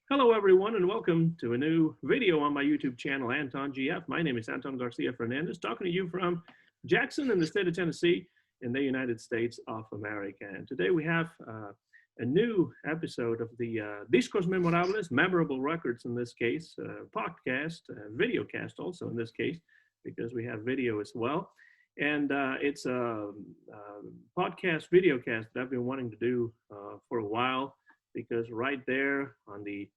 Hello, everyone, and welcome to a new video on my YouTube channel, Anton GF. My name is Anton Garcia Fernandez, talking to you from Jackson in the state of Tennessee in the United States of America. And today we have a new episode of the Discos Memorables, Memorable Records in this case, podcast, videocast also in this case, because we have video as well. And it's a podcast videocast that I've been wanting to do for a while, because right there on the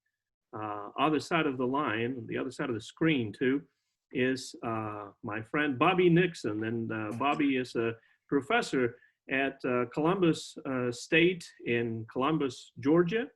other side of the line, the other side of the screen too, is my friend Bobby Nixon. And Bobby is a professor at Columbus State in Columbus, Georgia.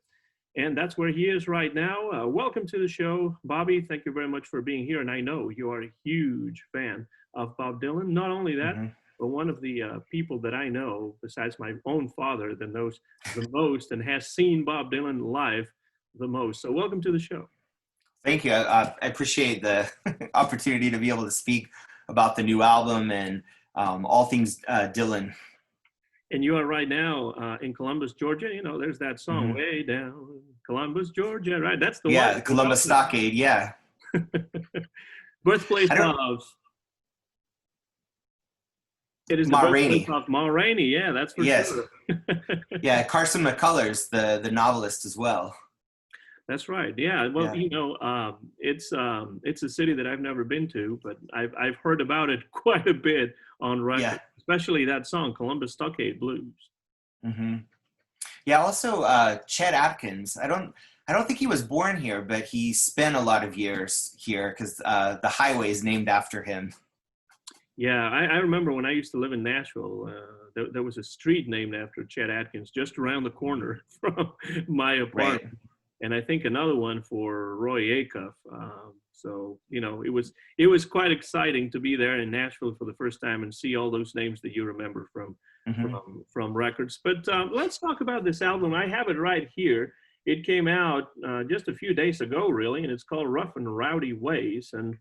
And that's where he is right now. Welcome to the show, Bobby. Thank you very much for being here. And I know you are a huge fan of Bob Dylan. Not only that, but one of the people that I know, besides my own father, that knows the most and has seen Bob Dylan live the most. So welcome to the show. Thank you. I appreciate the opportunity to be able to speak about the new album and all things Dylan. And you are right now in Columbus, Georgia. You know, there's that song, Way Down Columbus, Georgia, right? That's the one. Yeah, Columbus Stockade, yeah. Birthplace of... It is Ma the Rainey. birthplace of Ma Rainey, yeah, that's for sure. Yeah, Carson McCullers, the novelist as well. That's right. Yeah. Well, you know, it's a city that I've never been to, but I've heard about it quite a bit on record, especially that song, Columbus Stockade Blues. Yeah. Also, Chet Atkins. I don't think he was born here, but he spent a lot of years here because the highway is named after him. Yeah, I remember when I used to live in Nashville, there was a street named after Chet Atkins just around the corner from my apartment. Right. And I think another one for Roy Acuff. So, you know, it was quite exciting to be there in Nashville for the first time and see all those names that you remember from records. But let's talk about this album. I have it right here. It came out just a few days ago, really, and it's called Rough and Rowdy Ways. And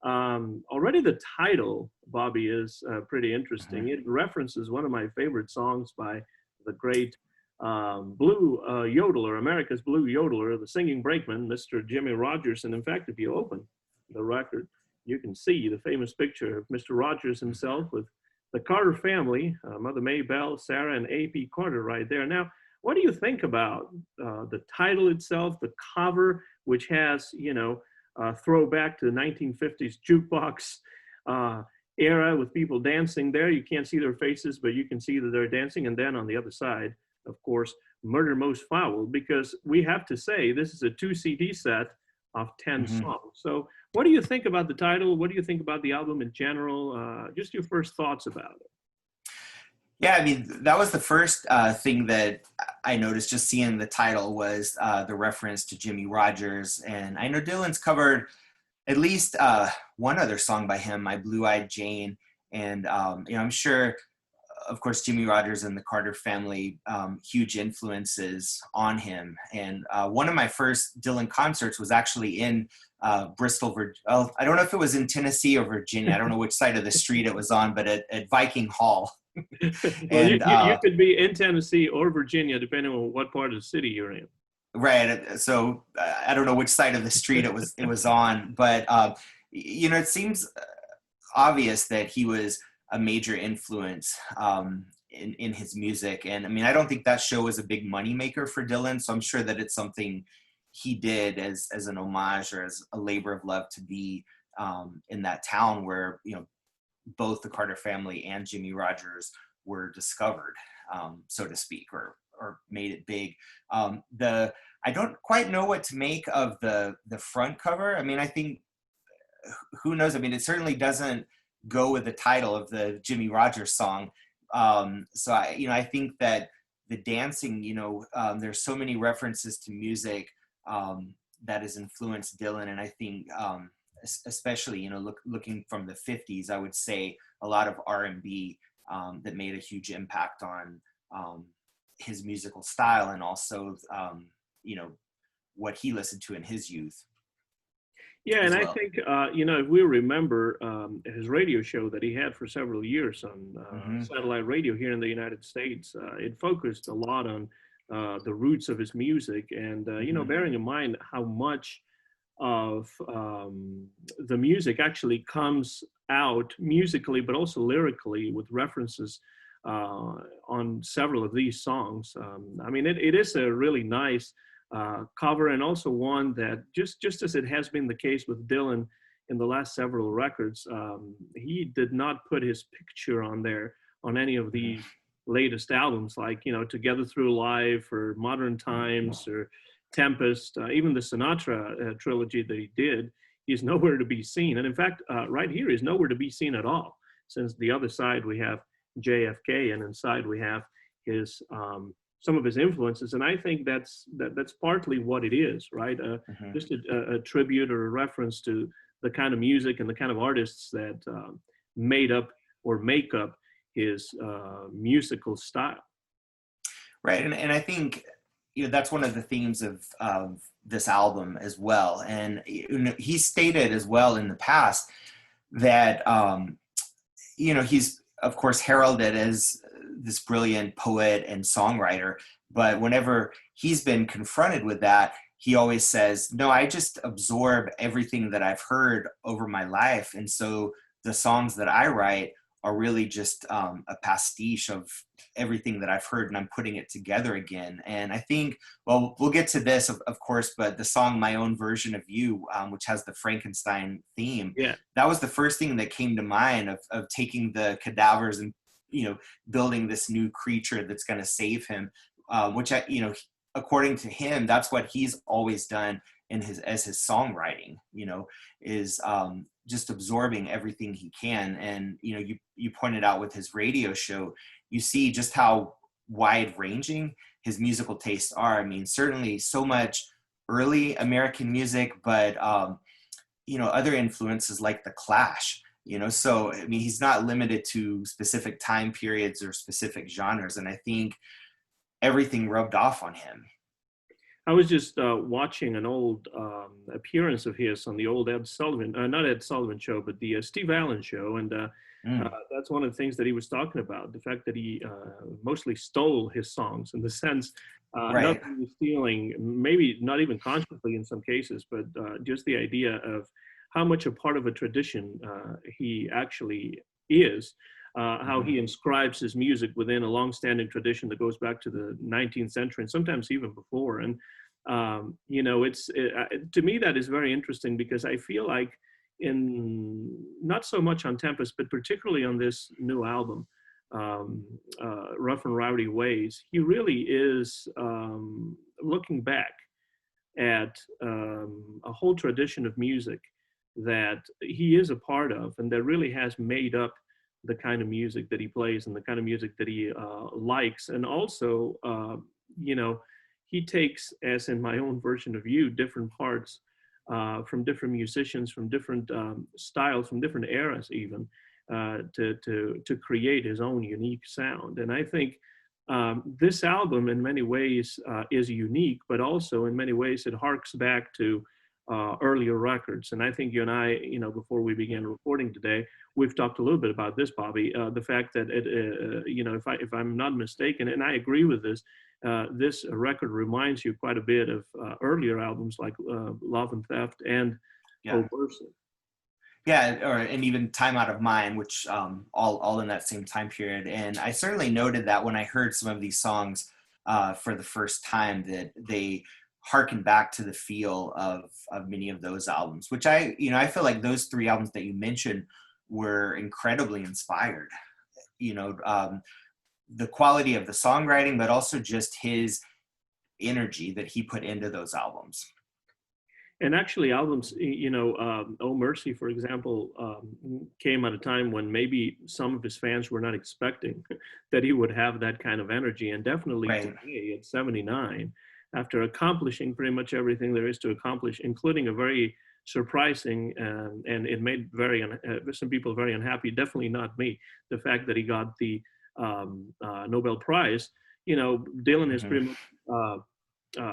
already the title, Bobby, is pretty interesting. It references one of my favorite songs by the great blue yodeler, America's blue yodeler, the singing brakeman, Mr. Jimmy Rogers. And in fact, if you open the record, you can see the famous picture of Mr. Rogers himself with the Carter family, Mother May Bell, Sarah, and A.P. Carter right there. Now, what do you think about the title itself, the cover, which has, you know, throwback to the 1950s jukebox era with people dancing there? You can't see their faces, but you can see that they're dancing. And then on the other side, of course, Murder Most Foul, because we have to say this is a 2 CD set of 10 songs. So what do you think about the title? What do you think about the album in general? Just your first thoughts about it. Yeah, I mean, that was the first thing that I noticed just seeing the title was the reference to Jimmy Rogers. And I know Dylan's covered at least one other song by him, My Blue-Eyed Jane. And, you know, I'm sure, of course, Jimmy Rogers and the Carter family, huge influences on him. And one of my first Dylan concerts was actually in Bristol, Virginia. I don't know if it was in Tennessee or Virginia. I don't know which side of the street it was on, but at Viking Hall. Well, you could be in Tennessee or Virginia, depending on what part of the city you're in. Right. So I don't know which side of the street it was on, but you know, it seems obvious that he was a major influence in his music. And I mean, I don't think that show was a big moneymaker for Dylan, so I'm sure that it's something he did as an homage or as a labor of love to be in that town where, you know, both the Carter family and Jimmy Rogers were discovered, so to speak, or made it big. I don't quite know what to make of the front cover. I mean, I think, who knows? I mean, it certainly doesn't go with the title of the Jimmy Rogers song. So I think that the dancing, you know, there's so many references to music that has influenced Dylan, and I think especially, you know, looking from the 50s, I would say a lot of R&B that made a huge impact on his musical style, and also you know, what he listened to in his youth. Yeah, and well, I think, you know, if we remember his radio show that he had for several years on satellite radio here in the United States, it focused a lot on the roots of his music, and you know, bearing in mind how much of the music actually comes out musically, but also lyrically with references on several of these songs. I mean, it is a really nice cover, and also one that just as it has been the case with Dylan in the last several records, he did not put his picture on there on any of these latest albums, like, you know, Together Through Life or Modern Times or Tempest, even the Sinatra trilogy that he did. He's nowhere to be seen. And in fact, right here, he's nowhere to be seen at all, since the other side we have JFK, and inside we have his some of his influences. And I think that's partly what it is, right? Just a tribute or a reference to the kind of music and the kind of artists that made up or make up his musical style. Right, and I think, you know, that's one of the themes of this album as well. And you know, he stated as well in the past that you know, he's of course heralded as this brilliant poet and songwriter, but whenever he's been confronted with that, he always says, no, I just absorb everything that I've heard over my life, and so the songs that I write are really just a pastiche of everything that I've heard, and I'm putting it together again. And I think, well, we'll get to this, of course, but the song My Own Version of You, which has the Frankenstein theme, Yeah, that was the first thing that came to mind of taking the cadavers and, you know, building this new creature that's going to save him, which, you know, according to him, that's what he's always done in his songwriting, you know, is just absorbing everything he can. And, you know, you pointed out with his radio show, you see just how wide ranging his musical tastes are. I mean, certainly so much early American music, but, you know, other influences like the Clash, you know, so, I mean, he's not limited to specific time periods or specific genres. And I think everything rubbed off on him. I was just watching an old appearance of his on the old Ed Sullivan, not Ed Sullivan show, but the Steve Allen show. And that's one of the things that he was talking about, the fact that he mostly stole his songs, in the sense, Right. not really stealing, maybe not even consciously in some cases, but just the idea of how much a part of a tradition he actually is. How he inscribes his music within a long-standing tradition that goes back to the 19th century and sometimes even before. And you know, to me that is very interesting, because I feel like, in not so much on Tempest, but particularly on this new album, Rough and Rowdy Ways, he really is looking back at a whole tradition of music that he is a part of, and that really has made up the kind of music that he plays and the kind of music that he likes. And also, you know, he takes, as in My Own Version of You, different parts from different musicians, from different styles, from different eras even, to create his own unique sound. And I think this album in many ways is unique, but also in many ways it harks back to earlier records. And I think you and I, you know, before we began recording today, we've talked a little bit about this, Bobby, the fact that you know, if I'm not mistaken, and I agree with this, this record reminds you quite a bit of earlier albums like Love and Theft and Yeah. Versa. Yeah, and even Time Out of Mind, which all in that same time period. And I certainly noted that when I heard some of these songs for the first time, that they harken back to the feel of many of those albums, which I feel like those three albums that you mentioned were incredibly inspired. You know, the quality of the songwriting, but also just his energy that he put into those albums. And actually, albums, you know, Oh Mercy, for example, came at a time when maybe some of his fans were not expecting that he would have that kind of energy. And definitely today, at 79, after accomplishing pretty much everything there is to accomplish, including a very surprising, and it made some people very unhappy, definitely not me, the fact that he got the Nobel Prize. You know, Dylan has pretty much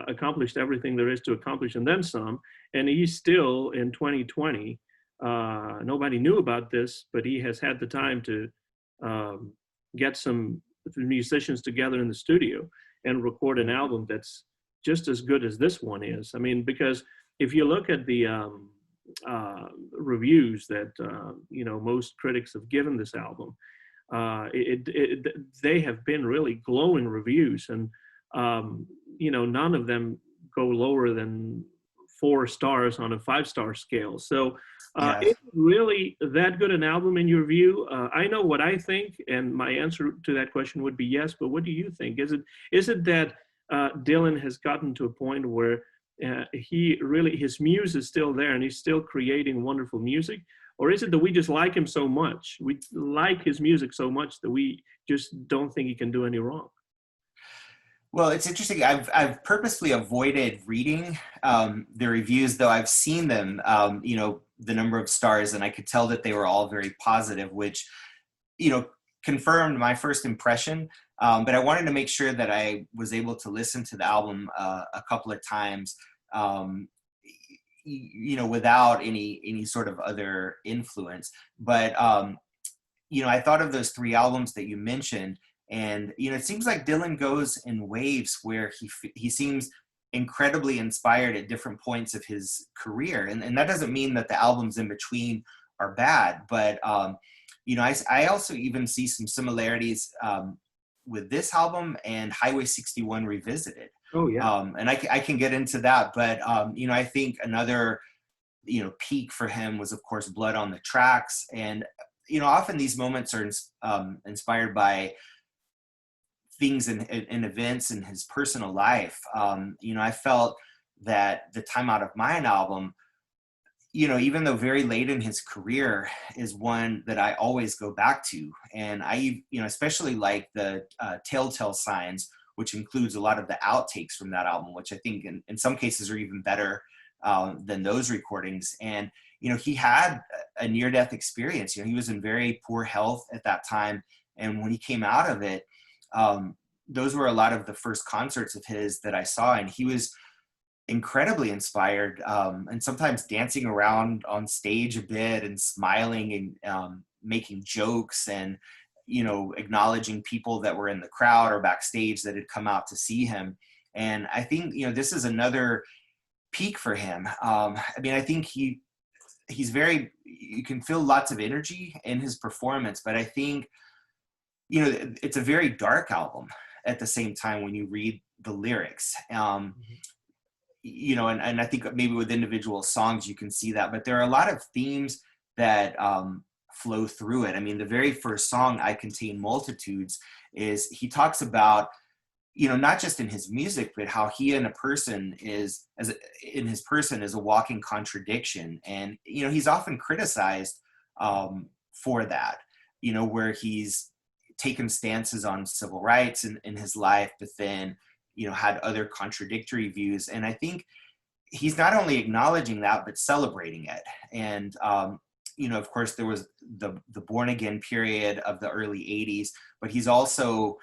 accomplished everything there is to accomplish and then some, and he's still in 2020. Nobody knew about this, but he has had the time to get some musicians together in the studio and record an album that's just as good as this one is. I mean, because if you look at the reviews that most critics have given this album, they have been really glowing reviews, and none of them go lower than 4 stars on a 5-star scale. So Yes. is it really that good an album in your view? I know what I think, and my answer to that question would be yes, but what do you think? Is it that Dylan has gotten to a point where his muse is still there and he's still creating wonderful music? Or is it that we just like him so much, we like his music so much that we just don't think he can do any wrong? Well, it's interesting. I've purposely avoided reading the reviews, though I've seen them, the number of stars, and I could tell that they were all very positive, which, confirmed my first impression. But I wanted to make sure that I was able to listen to the album a couple of times, without any sort of other influence. But, I thought of those 3 albums that you mentioned. And, it seems like Dylan goes in waves where he seems incredibly inspired at different points of his career. And that doesn't mean that the albums in between are bad, but, I also even see some similarities with this album and Highway 61 Revisited. Oh, yeah. And I can get into that, but, I think another, peak for him was, of course, Blood on the Tracks. And, often these moments are inspired by things and events in his personal life. I felt that the Time Out of Mind album, even though very late in his career, is one that I always go back to. And I, especially like the Telltale Signs, which includes a lot of the outtakes from that album, which I think in some cases are even better than those recordings. And, he had a near-death experience. He was in very poor health at that time. And when he came out of it, those were a lot of the first concerts of his that I saw, and he was incredibly inspired, and sometimes dancing around on stage a bit and smiling and making jokes and, acknowledging people that were in the crowd or backstage that had come out to see him. And I think, this is another peak for him. I think he's you can feel lots of energy in his performance, but I think, it's a very dark album at the same time when you read the lyrics. And I think maybe with individual songs you can see that, but there are a lot of themes that flow through it. I mean, the very first song, I Contain Multitudes, is he talks about, not just in his music, but how he in his person is a walking contradiction. And, he's often criticized for that, where he's taken stances on civil rights in his life, but then, had other contradictory views. And I think he's not only acknowledging that, but celebrating it. And, of course, there was the Born Again period of the early 80s, but he's also,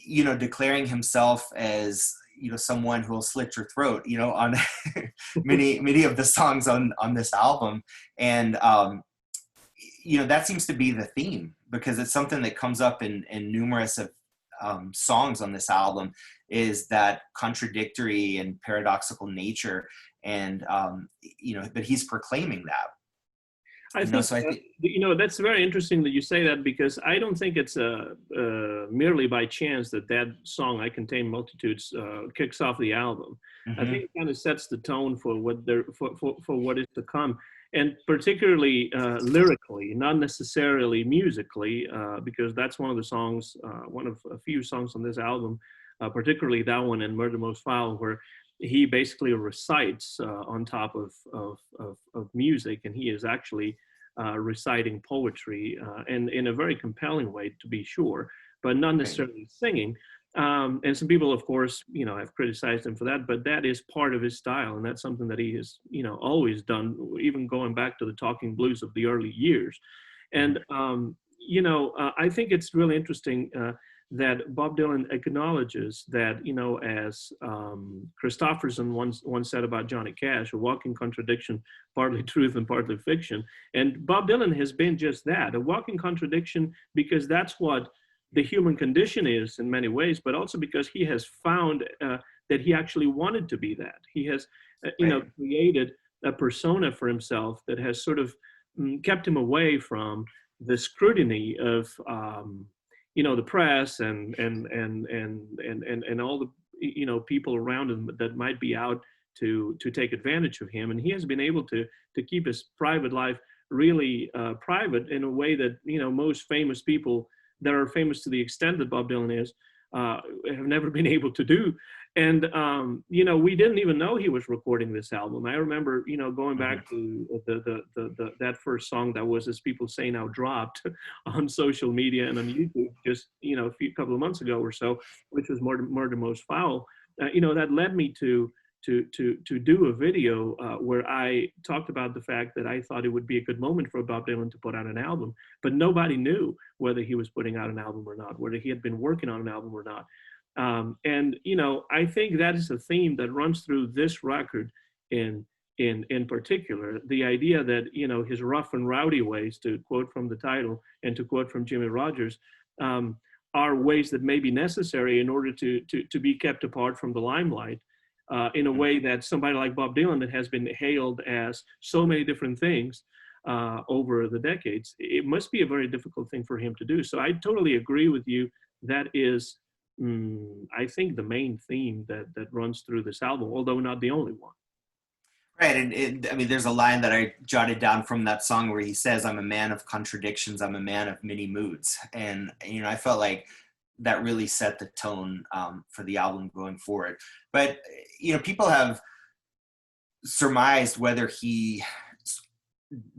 declaring himself as, someone who will slit your throat, on many of the songs on this album. And, that seems to be the theme, because it's something that comes up in numerous of songs on this album, is that contradictory and paradoxical nature. And, but he's proclaiming that. I think that's very interesting that you say that, because I don't think it's merely by chance that song, I Contain Multitudes, kicks off the album. Mm-hmm. I think it kind of sets the tone for what is to come, and particularly lyrically, not necessarily musically, because that's one of the songs, one of a few songs on this album, particularly that one and Murder Most Foul, where he basically recites on top of music, and he is actually reciting poetry, and in a very compelling way, to be sure, but not necessarily singing. And some people, of course, have criticized him for that, but that is part of his style, and that's something that he has, always done, even going back to the Talking Blues of the early years. And I think it's really interesting that Bob Dylan acknowledges that, as Christopherson once said about Johnny Cash, a walking contradiction, partly truth and partly fiction. And Bob Dylan has been just that, a walking contradiction, because that's what the human condition is in many ways, but also because he has found that he actually wanted to be that. He has, created a persona for himself that has sort of kept him away from the scrutiny of, the press and all the, people around him that might be out to take advantage of him. And he has been able to keep his private life really private in a way that, most famous people that are famous to the extent that Bob Dylan is, have never been able to do. And, we didn't even know he was recording this album. I remember, going back to that first song that was, as people say now, dropped on social media and on YouTube just, a couple of months ago or so, which was Murder Most Foul. That led me to do a video where I talked about the fact that I thought it would be a good moment for Bob Dylan to put out an album, but nobody knew whether he was putting out an album or not, whether he had been working on an album or not. I think that is a theme that runs through this record in particular, the idea that, his rough and rowdy ways, to quote from the title and to quote from Jimmy Rogers, are ways that may be necessary in order to be kept apart from the limelight. In a way that somebody like Bob Dylan, that has been hailed as so many different things over the decades, it must be a very difficult thing for him to do. So I totally agree with you. That is, I think, the main theme that runs through this album, although not the only one. Right, and there's a line that I jotted down from that song where he says, "I'm a man of contradictions, I'm a man of many moods." And, I felt like that really set the tone for the album going forward. But, people have surmised whether he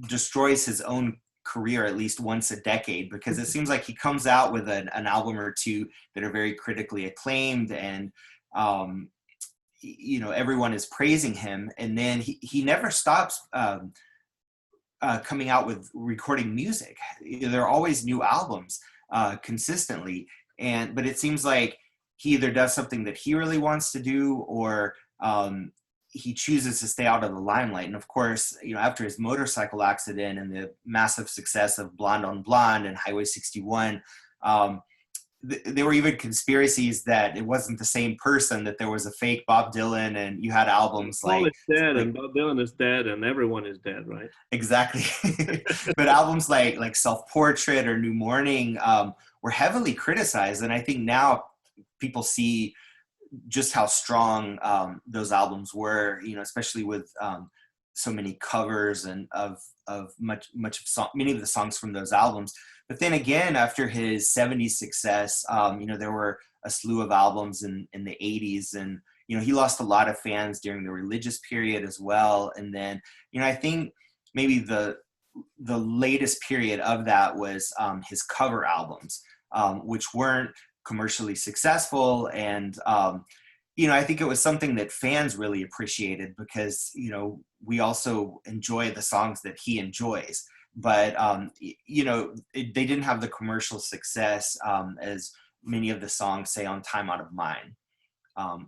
destroys his own career at least once a decade, because it seems like he comes out with an album or two that are very critically acclaimed, and, everyone is praising him. And then he never stops coming out with recording music. There are always new albums consistently. But it seems like he either does something that he really wants to do, or he chooses to stay out of the limelight. And of course, after his motorcycle accident and the massive success of Blonde on Blonde and Highway 61, there were even conspiracies that it wasn't the same person, that there was a fake Bob Dylan, and you had albums Paul like... is dead, and Bob Dylan is dead, and everyone is dead, right? Exactly. But albums like Self-Portrait or New Morning were heavily criticized. And I think now people see just how strong those albums were, especially with so many covers and of many of the songs from those albums. But then again, after his 70s success, there were a slew of albums in the 80s, and he lost a lot of fans during the religious period as well. And then I think maybe the latest period of that was his cover albums, which weren't commercially successful. And I think it was something that fans really appreciated, because we also enjoy the songs that he enjoys. But they didn't have the commercial success as many of the songs, say, on Time Out of Mind,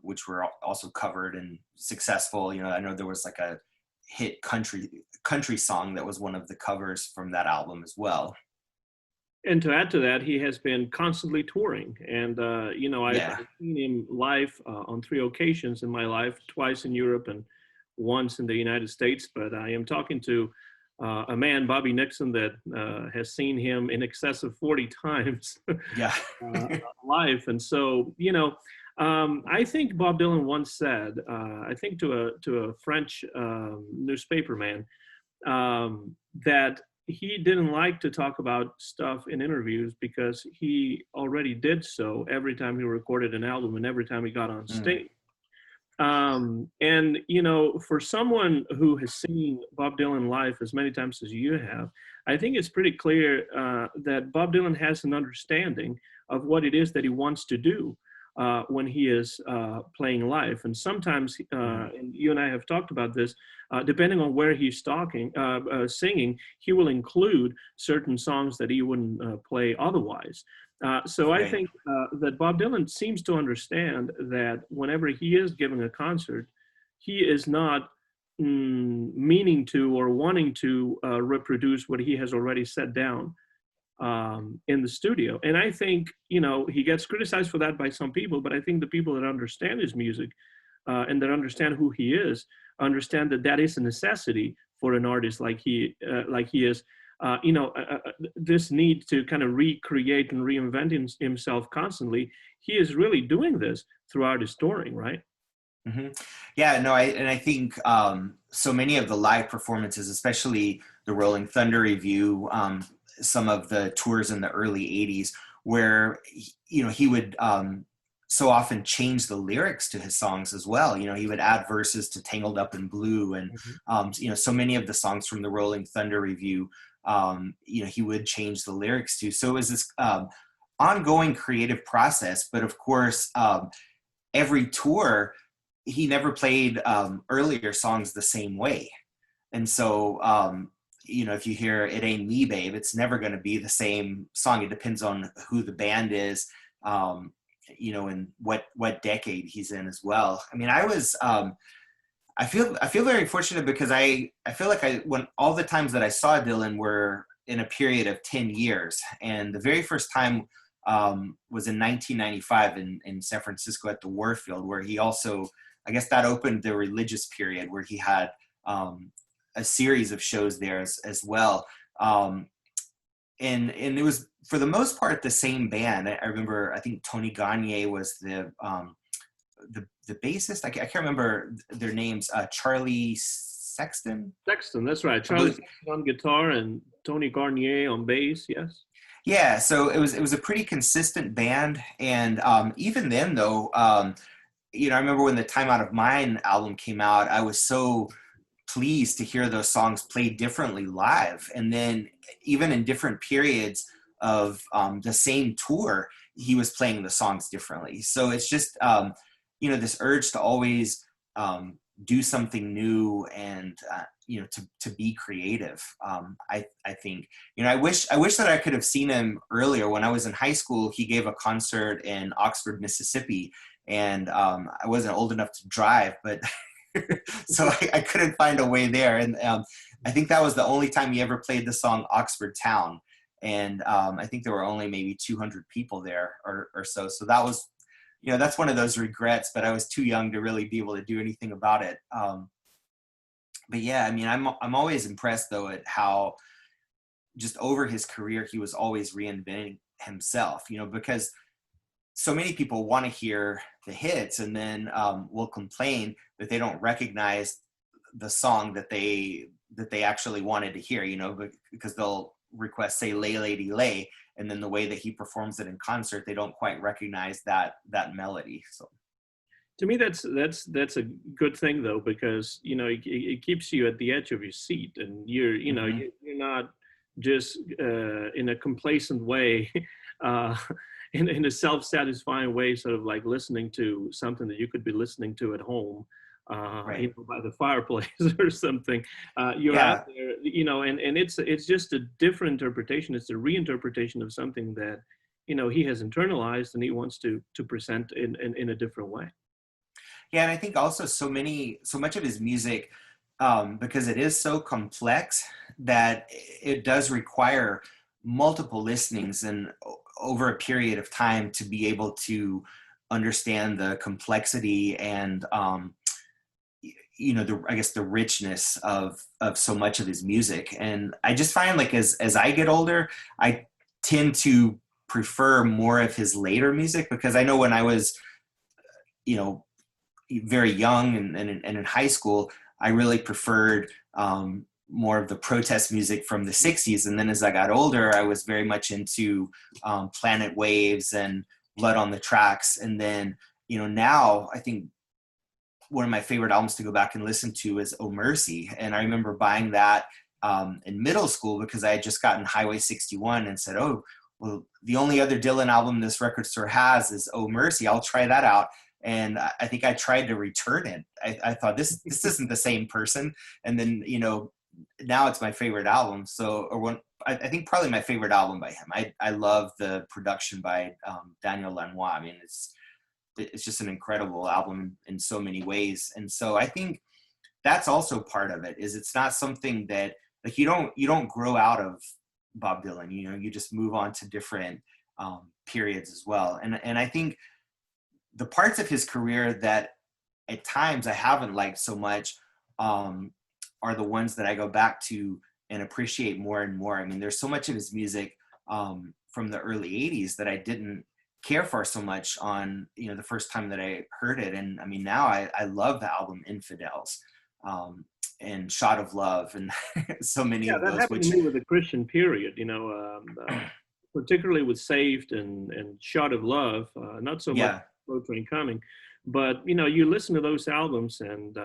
which were also covered and successful. I know there was like a hit country song that was one of the covers from that album as well. And to add to that, he has been constantly touring. And, I've seen him live on 3 occasions in my life, twice in Europe and once in the United States. But I am talking to a man, Bobby Nixon, that has seen him in excess of 40 times live. And so, I think Bob Dylan once said, I think to a French newspaperman, that he didn't like to talk about stuff in interviews because he already did so every time he recorded an album and every time he got on stage. And, for someone who has seen Bob Dylan live as many times as you have, I think it's pretty clear that Bob Dylan has an understanding of what it is that he wants to do when he is playing live. And sometimes, and you and I have talked about this, depending on where he's singing, he will include certain songs that he wouldn't play otherwise. I think that Bob Dylan seems to understand that whenever he is giving a concert, he is not meaning to or wanting to reproduce what he has already set down in the studio. And I think, you know, he gets criticized for that by some people, but I think the people that understand his music and that understand who he is understand that that is a necessity for an artist like he is. This need to kind of recreate and reinvent himself constantly. He is really doing this throughout his touring, right? Mm-hmm. Yeah, no, I think so many of the live performances, especially the Rolling Thunder Review, some of the tours in the early '80s, where he would so often change the lyrics to his songs as well. You know, he would add verses to "Tangled Up in Blue," and so many of the songs from the Rolling Thunder Review, he would change the lyrics to. So it was this ongoing creative process. But of course, every tour, he never played earlier songs the same way. And so, if you hear "It Ain't Me, Babe," it's never going to be the same song. It depends on who the band is, and what decade he's in as well. I mean, I feel very fortunate because I feel like when all the times that I saw Dylan were in a period of 10 years. And the very first time was in 1995 in San Francisco at the Warfield, where he also, I guess that opened the religious period where he had a series of shows there as well. And it was, for the most part, the same band. I remember, I think Tony Gagne was the bassist. I can't remember their names. Charlie Sexton? Sexton, that's right. Charlie Sexton on guitar and Tony Garnier on bass, yes. Yeah, so it was a pretty consistent band. And even then, though, I remember when the Time Out of Mind album came out, I was so pleased to hear those songs played differently live. And then even in different periods of the same tour, he was playing the songs differently. So it's just, this urge to always do something new and, to be creative. I think, I wish that I could have seen him earlier. When I was in high school, he gave a concert in Oxford, Mississippi, and I wasn't old enough to drive, but so I couldn't find a way there. And I think that was the only time he ever played the song Oxford Town. And I think there were only maybe 200 people there or so. So that was, that's one of those regrets, but I was too young to really be able to do anything about it. But yeah, I mean, I'm always impressed though at how just over his career, he was always reinventing himself, because so many people want to hear the hits and then will complain that they don't recognize the song that they actually wanted to hear, because they'll request, say, "Lay Lady Lay," and then the way that he performs it in concert, they don't quite recognize that melody. So to me, that's a good thing though, because it keeps you at the edge of your seat, and you're not just in a complacent way, in a self-satisfying way, sort of like listening to something that you could be listening to at home, right. by the fireplace or something. You're out there, and it's just a different interpretation. It's a reinterpretation of something that he has internalized and he wants to present in a different way. Yeah, and I think also so much of his music, because it is so complex, that it does require multiple listenings and over a period of time to be able to understand the complexity and the richness of so much of his music. And I just find, like, as I get older, I tend to prefer more of his later music, because I know when I was very young and in high school, I really preferred more of the protest music from the 60s. And then as I got older, I was very much into Planet Waves and Blood on the Tracks. And then, now I think one of my favorite albums to go back and listen to is "Oh Mercy." And I remember buying that in middle school because I had just gotten Highway 61 and said, oh, well, the only other Dylan album this record store has is "Oh Mercy. I'll try that out." And I think I tried to return it. I thought this isn't the same person. And then, now it's my favorite album. So, I think probably my favorite album by him. I love the production by Daniel Lanois. I mean, it's just an incredible album in so many ways. And so I think that's also part of it, is it's not something that, like, you don't grow out of Bob Dylan. You know, you just move on to different periods as well. And I think the parts of his career that at times I haven't liked so much are the ones that I go back to and appreciate more and more. I mean, there's so much of his music from the early 80s that I didn't care for so much on, you know, the first time that I heard it. And I mean, now I love the album Infidels and Shot of Love and so many Yeah, of that those, happened to which, me with the Christian period, you know, particularly with Saved and Shot of Love, not so much yeah. Slow Train Coming, but, you know, you listen to those albums and,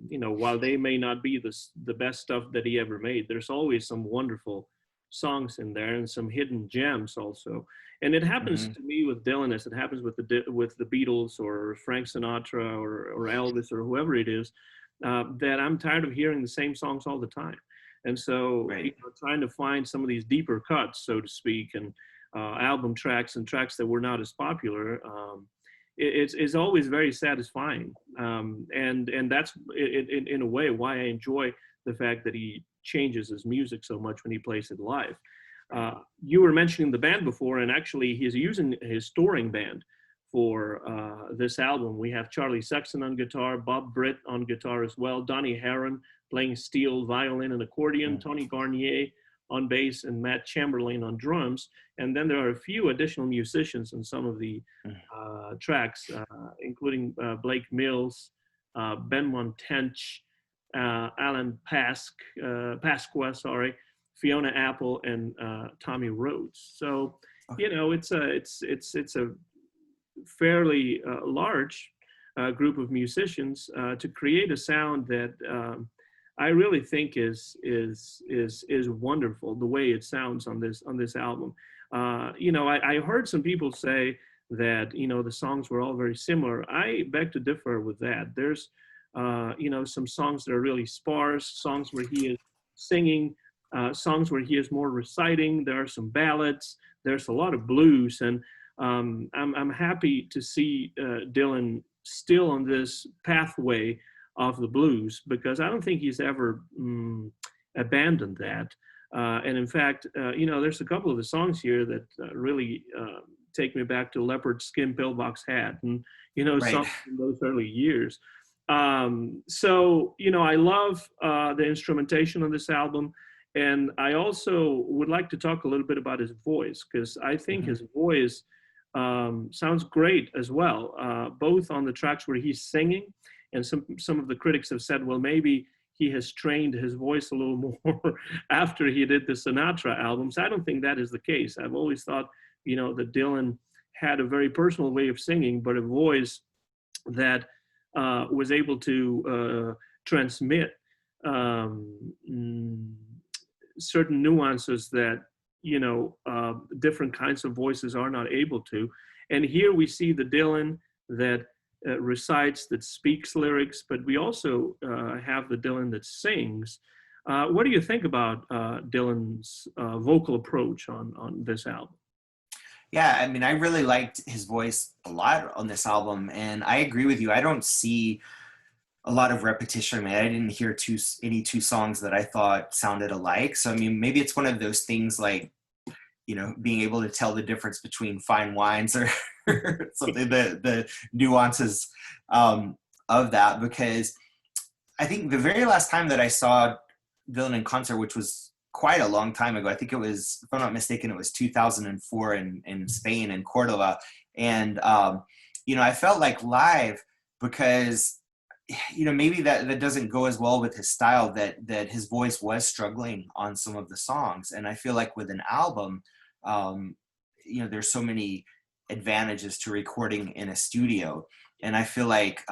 you know, while they may not be the best stuff that he ever made, there's always some wonderful songs in there and some hidden gems also. And it happens Mm-hmm. to me with Dylan as it happens with the Beatles or Frank Sinatra or Elvis or whoever it is, that I'm tired of hearing the same songs all the time. And so, you Right. know, trying to find some of these deeper cuts, so to speak, and album tracks and tracks that were not as popular, it's always very satisfying. And that's in a way why I enjoy the fact that he changes his music so much when he plays it live. Right. You were mentioning the band before, and actually he's using his touring band for this album. We have Charlie Sexton on guitar, Bob Britt on guitar as well, Donnie Herron playing steel, violin, and accordion, Mm-hmm. Tony Garnier on bass, and Matt Chamberlain on drums. And then there are a few additional musicians on some of the tracks, including Blake Mills, Ben Montench, Alan Pasqua, sorry, Fiona Apple, and Tommy Rhodes. So, Okay. you know, it's a fairly large group of musicians to create a sound that I really think is wonderful. The way it sounds on this album. You know, I heard some people say that, you know, the songs were all very similar. I beg to differ with that. There's you know, some songs that are really sparse, songs where he is singing, songs where he is more reciting. There are some ballads. There's a lot of blues, and I'm happy to see Dylan still on this pathway of the blues, because I don't think he's ever abandoned that. And in fact, you know, there's a couple of the songs here that really take me back to Leopard Skin Pillbox Hat, and, you know, Right. songs from those early years. So, you know, I love the instrumentation on this album. And I also would like to talk a little bit about his voice, because I think Mm-hmm. his voice sounds great as well, both on the tracks where he's singing, and some of the critics have said, well, maybe he has trained his voice a little more after he did the Sinatra albums. I don't think that is the case. I've always thought, you know, that Dylan had a very personal way of singing, but a voice that was able to transmit certain nuances that, you know, different kinds of voices are not able to. And here we see the Dylan that recites, that speaks lyrics, but we also have the Dylan that sings. What do you think about Dylan's vocal approach on this album? Yeah, I mean, I really liked his voice a lot on this album, and I agree with you. I don't see a lot of repetition. I mean, I didn't hear any two songs that I thought sounded alike. So, I mean, maybe it's one of those things like, you know, being able to tell the difference between fine wines or something, the nuances of that. Because I think the very last time that I saw Dylan in concert, which was quite a long time ago, I think it was, if I'm not mistaken, it was 2004 in Spain, in Cordoba. And, you know, I felt like live, because, you know, maybe that doesn't go as well with his style, that his voice was struggling on some of the songs. And I feel like with an album, you know, there's so many advantages to recording in a studio. And I feel like,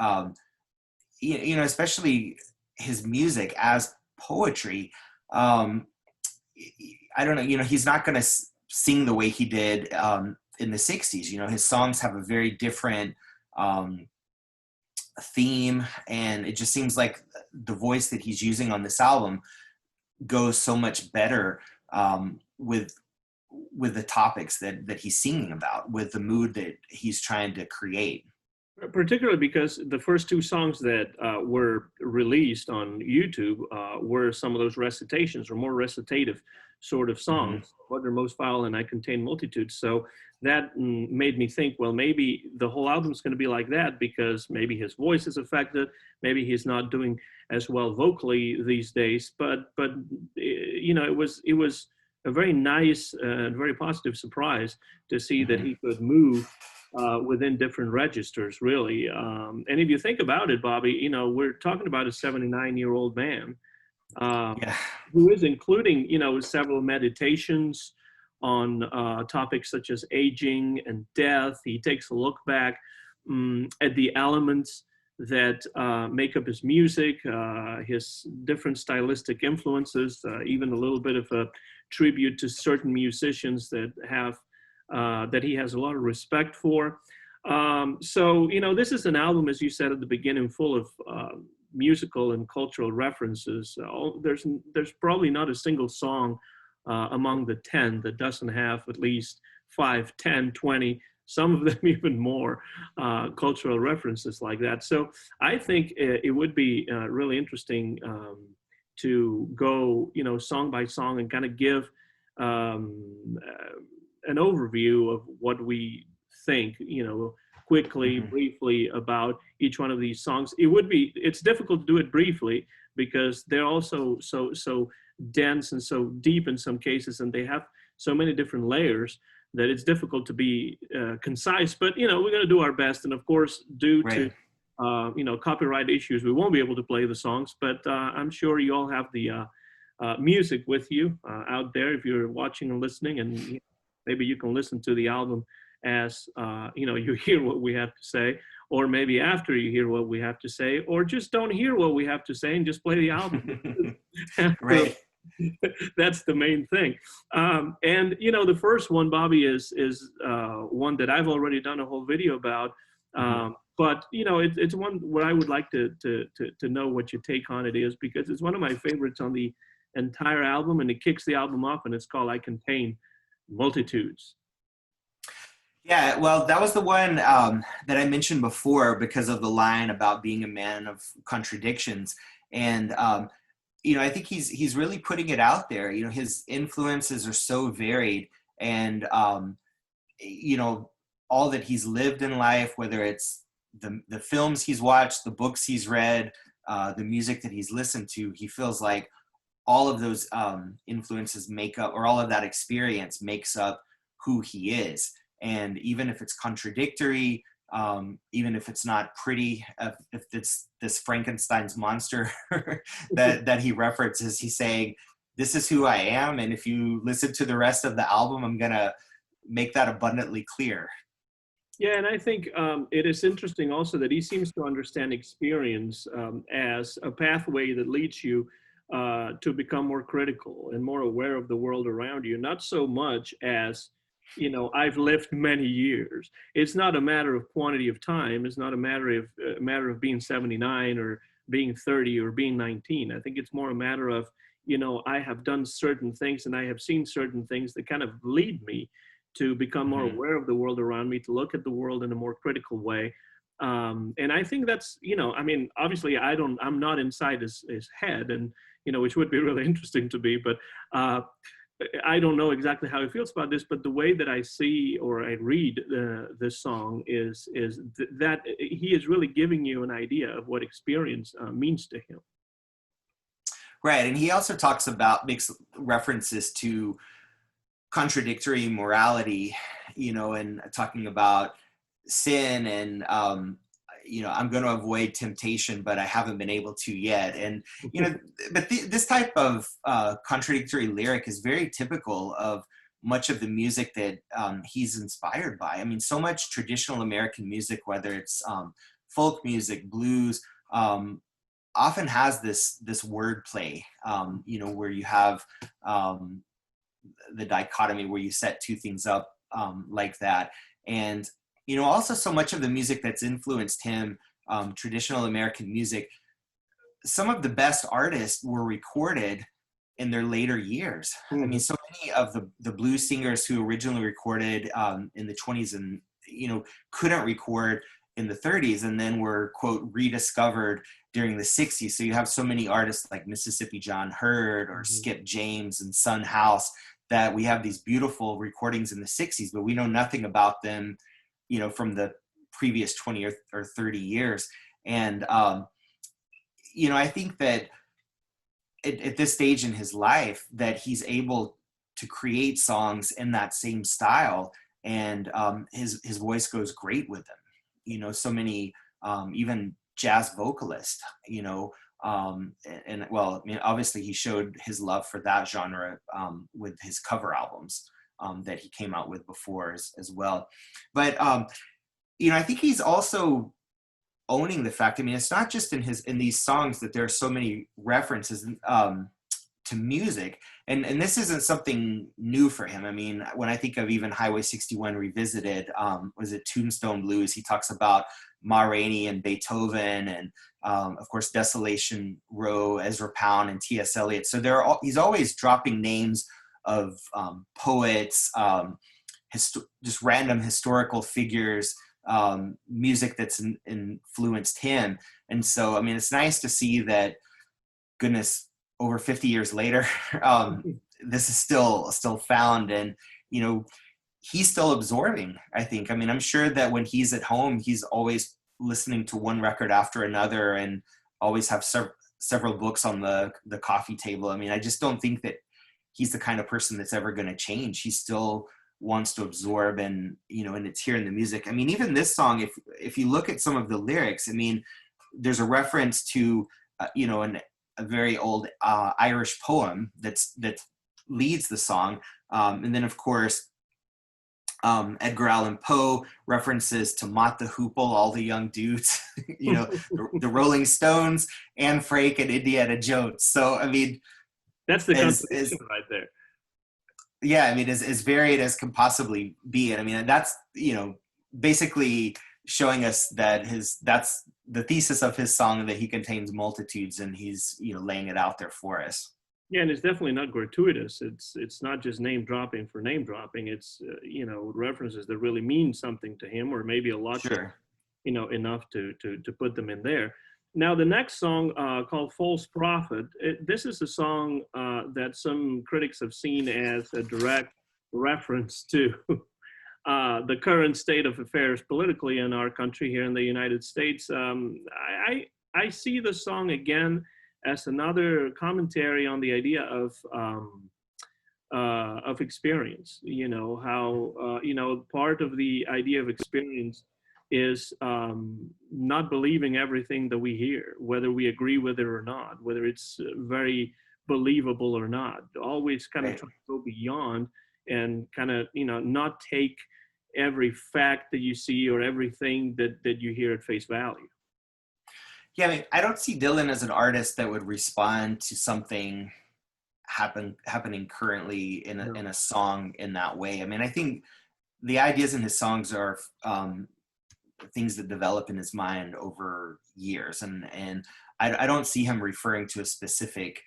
you know, especially his music as poetry, I don't know, you know, he's not going to sing the way he did in the 60s. You know, his songs have a very different theme, and it just seems like the voice that he's using on this album goes so much better with the topics that he's singing about, with the mood that he's trying to create. particularly because the first two songs that were released on YouTube were some of those recitations or more recitative sort of Hmm. songs. What are most foul and I contain multitudes. So that made me think, well, maybe the whole album's going to be like that because maybe his voice is affected, maybe he's not doing as well vocally these days. But you know, it was a very nice and very positive surprise to see that Hmm. he could move within different registers, really. And if you think about it, Bobby, you know, we're talking about a 79-year-old man um, Yeah. who is including, you know, several meditations on topics such as aging and death. He takes a look back at the elements that make up his music, his different stylistic influences, even a little bit of a tribute to certain musicians that have that he has a lot of respect for. So, you know, this is an album, as you said at the beginning, full of musical and cultural references. There's probably not a single song among the 10 that doesn't have at least 5, 10, 20, some of them even more cultural references like that. So I think it would be really interesting to go, you know, song by song and kind of give an overview of what we think, you know, quickly, Hmm. briefly about each one of these songs. It's difficult to do it briefly because they're also so dense and so deep in some cases, and they have so many different layers that it's difficult to be concise. But you know, we're going to do our best, and of course, due to Right. you know, copyright issues, we won't be able to play the songs. But I'm sure you all have the music with you out there if you're watching and listening, and maybe you can listen to the album as you know, you hear what we have to say, or maybe after you hear what we have to say, or just don't hear what we have to say and just play the album. After, Right. that's the main thing. And you know, the first one, Bobby, is one that I've already done a whole video about. Hmm. But you know, it's one where I would like to know what your take on it is, because it's one of my favorites on the entire album, and it kicks the album off, and it's called "I Contain Multitudes." Yeah, well, that was the one that I mentioned before because of the line about being a man of contradictions. And you know, I think he's really putting it out there. You know, his influences are so varied, and you know, all that he's lived in life, whether it's the films he's watched, the books he's read, the music that he's listened to, he feels like all of those influences make up, or all of that experience makes up who he is. And even if it's contradictory, even if it's not pretty, if it's this Frankenstein's monster that he references, he's saying, "This is who I am, and if you listen to the rest of the album, I'm gonna make that abundantly clear." Yeah, and I think it is interesting also that he seems to understand experience as a pathway that leads you to become more critical and more aware of the world around you, not so much as, you know, I've lived many years. It's not a matter of quantity of time. It's not a matter of being 79 or being 30 or being 19. I think it's more a matter of, you know, I have done certain things and I have seen certain things that kind of lead me to become more Hmm. aware of the world around me, to look at the world in a more critical way. And I think that's, you know, I mean, obviously I'm not inside his head, and, you know, which would be really interesting to be, but I don't know exactly how he feels about this, but the way that I see or I read this song is that he is really giving you an idea of what experience means to him. Right, and he also makes references to contradictory morality, you know, and talking about sin and you know, I'm going to avoid temptation, but I haven't been able to yet. And you know, but this type of contradictory lyric is very typical of much of the music that he's inspired by. I mean, so much traditional American music, whether it's folk music, blues, often has this wordplay. You know, where you have the dichotomy where you set two things up like that. And, you know, also so much of the music that's influenced him, traditional American music, some of the best artists were recorded in their later years. I mean, Mhm. so many of the blues singers who originally recorded in the 20s and, you know, couldn't record in the 30s and then were, quote, rediscovered during the 60s. So you have so many artists like Mississippi John Hurd or Skip James and Son House that we have these beautiful recordings in the 60s, but we know nothing about them, you know, from the previous 20 or 30 years. And, you know, I think that at this stage in his life that he's able to create songs in that same style, and his voice goes great with them. You know, so many even jazz vocalists, you know, and well, I mean, obviously he showed his love for that genre with his cover albums that he came out with before as well. But you know, I think he's also owning the fact. I mean, it's not just in these songs that there are so many references to music, and this isn't something new for him. I mean, when I think of even Highway 61 Revisited, was it Tombstone Blues? He talks about Ma Rainey and Beethoven, and of course Desolation Row, Ezra Pound, and T.S. Eliot. So he's always dropping names of poets, just random historical figures, music that's influenced him. And so, I mean, it's nice to see that, goodness, over 50 years later, this is still found, and, you know, he's still absorbing, I think. I mean, I'm sure that when he's at home, he's always listening to one record after another and always have several books on the coffee table. I mean, I just don't think that he's the kind of person that's ever going to change. He still wants to absorb, and, you know, and it's here in the music. I mean, even this song, if you look at some of the lyrics, I mean, there's a reference to, you know, a very old Irish poem that leads the song. And then, of course, Edgar Allan Poe references to Mott the Hoople, all the young dudes, you know, the Rolling Stones, Anne Frank, and Indiana Jones. So, I mean, that's the conversation right there. Yeah, I mean, as varied as can possibly be. And I mean, that's, you know, basically showing us that that's the thesis of his song, that he contains multitudes, and he's, you know, laying it out there for us. Yeah, and it's definitely not gratuitous. It's not just name dropping for name dropping. It's you know, references that really mean something to him, or maybe a lot, Sure. you know, enough to put them in there. Now, the next song called False Prophet, this is a song that some critics have seen as a direct reference to the current state of affairs politically in our country here in the United States. I see the song again as another commentary on the idea of experience. You know, how, you know, part of the idea of experience is not believing everything that we hear, whether we agree with it or not, whether it's very believable or not. Always kind of try to go beyond and kind of, you know, not take every fact that you see or everything that you hear at face value. Yeah, I mean, I don't see Dylan as an artist that would respond to something happening currently in a song in that way. I mean, I think the ideas in his songs are things that develop in his mind over years, and I don't see him referring to a specific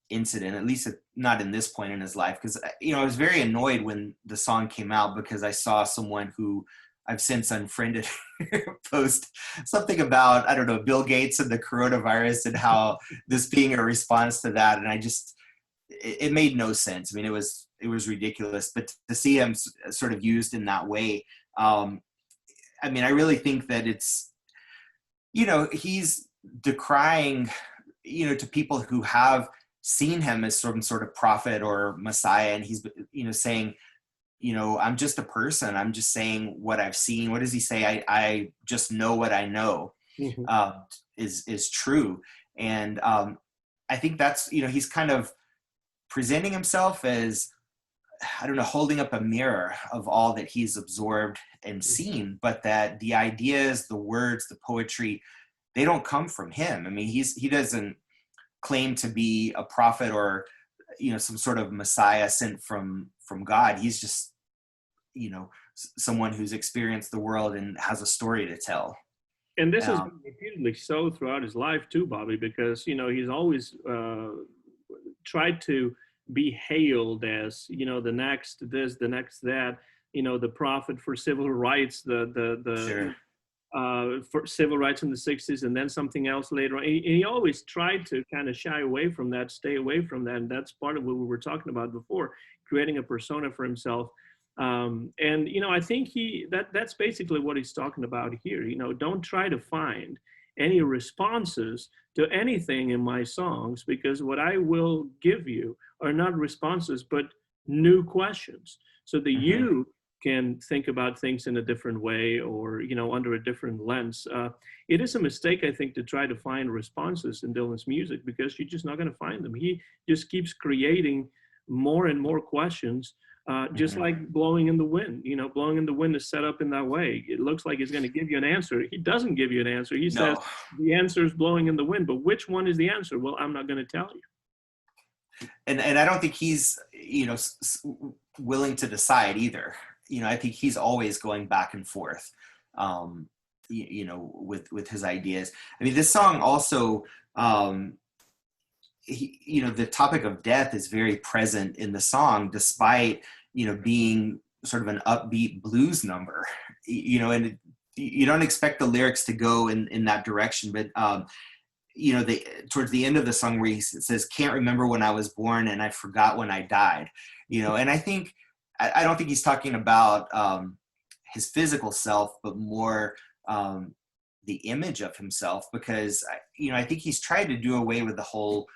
incident, at least not in this point in his life. Because, you know, I was very annoyed when the song came out, because I saw someone who I've since unfriended post something about, I don't know, Bill Gates and the coronavirus, and how this being a response to that, and it made no sense. I mean, it was ridiculous. But to see him sort of used in that way, I mean, I really think that it's, you know, he's decrying, you know, to people who have seen him as some sort of prophet or Messiah, and he's, you know, saying, you know, I'm just a person. I'm just saying what I've seen. What does he say? I just know what I know is true. And I think that's, you know, he's kind of presenting himself as, I don't know, holding up a mirror of all that he's absorbed and seen, but that the ideas, the words, the poetry, they don't come from him. I mean, he doesn't claim to be a prophet or, you know, some sort of Messiah sent from God. He's just, you know, someone who's experienced the world and has a story to tell. And this has been repeatedly so throughout his life too, Bobby, because, you know, he's always tried to be hailed as, you know, the next this, the next that, you know, the prophet for civil rights, the Sure. for civil rights in the 60s, and then something else later on. And he always tried to kind of shy away from that, stay away from that. And that's part of what we were talking about before, creating a persona for himself. And, you know, I think that's basically what he's talking about here. You know, don't try to find any responses to anything in my songs, because what I will give you are not responses, but new questions, so that you can think about things in a different way, or, you know, under a different lens. It is a mistake, I think, to try to find responses in Dylan's music, because you're just not going to find them. He just keeps creating more and more questions, just like blowing in the wind. You know, blowing in the wind is set up in that way. It looks like he's going to give you an answer. He doesn't give you an answer. He says the answer is blowing in the wind, but which one is the answer? Well, I'm not going to tell you. And I don't think he's, you know, willing to decide either. You know, I think he's always going back and forth, you know, with his ideas. I mean, this song also, you know, the topic of death is very present in the song, despite, you know, being sort of an upbeat blues number, you know, and you don't expect the lyrics to go in that direction. But, you know, towards the end of the song where he says, "Can't remember when I was born and I forgot when I died," you know, and I think, I don't think he's talking about his physical self, but more the image of himself, because, you know, I think he's tried to do away with the whole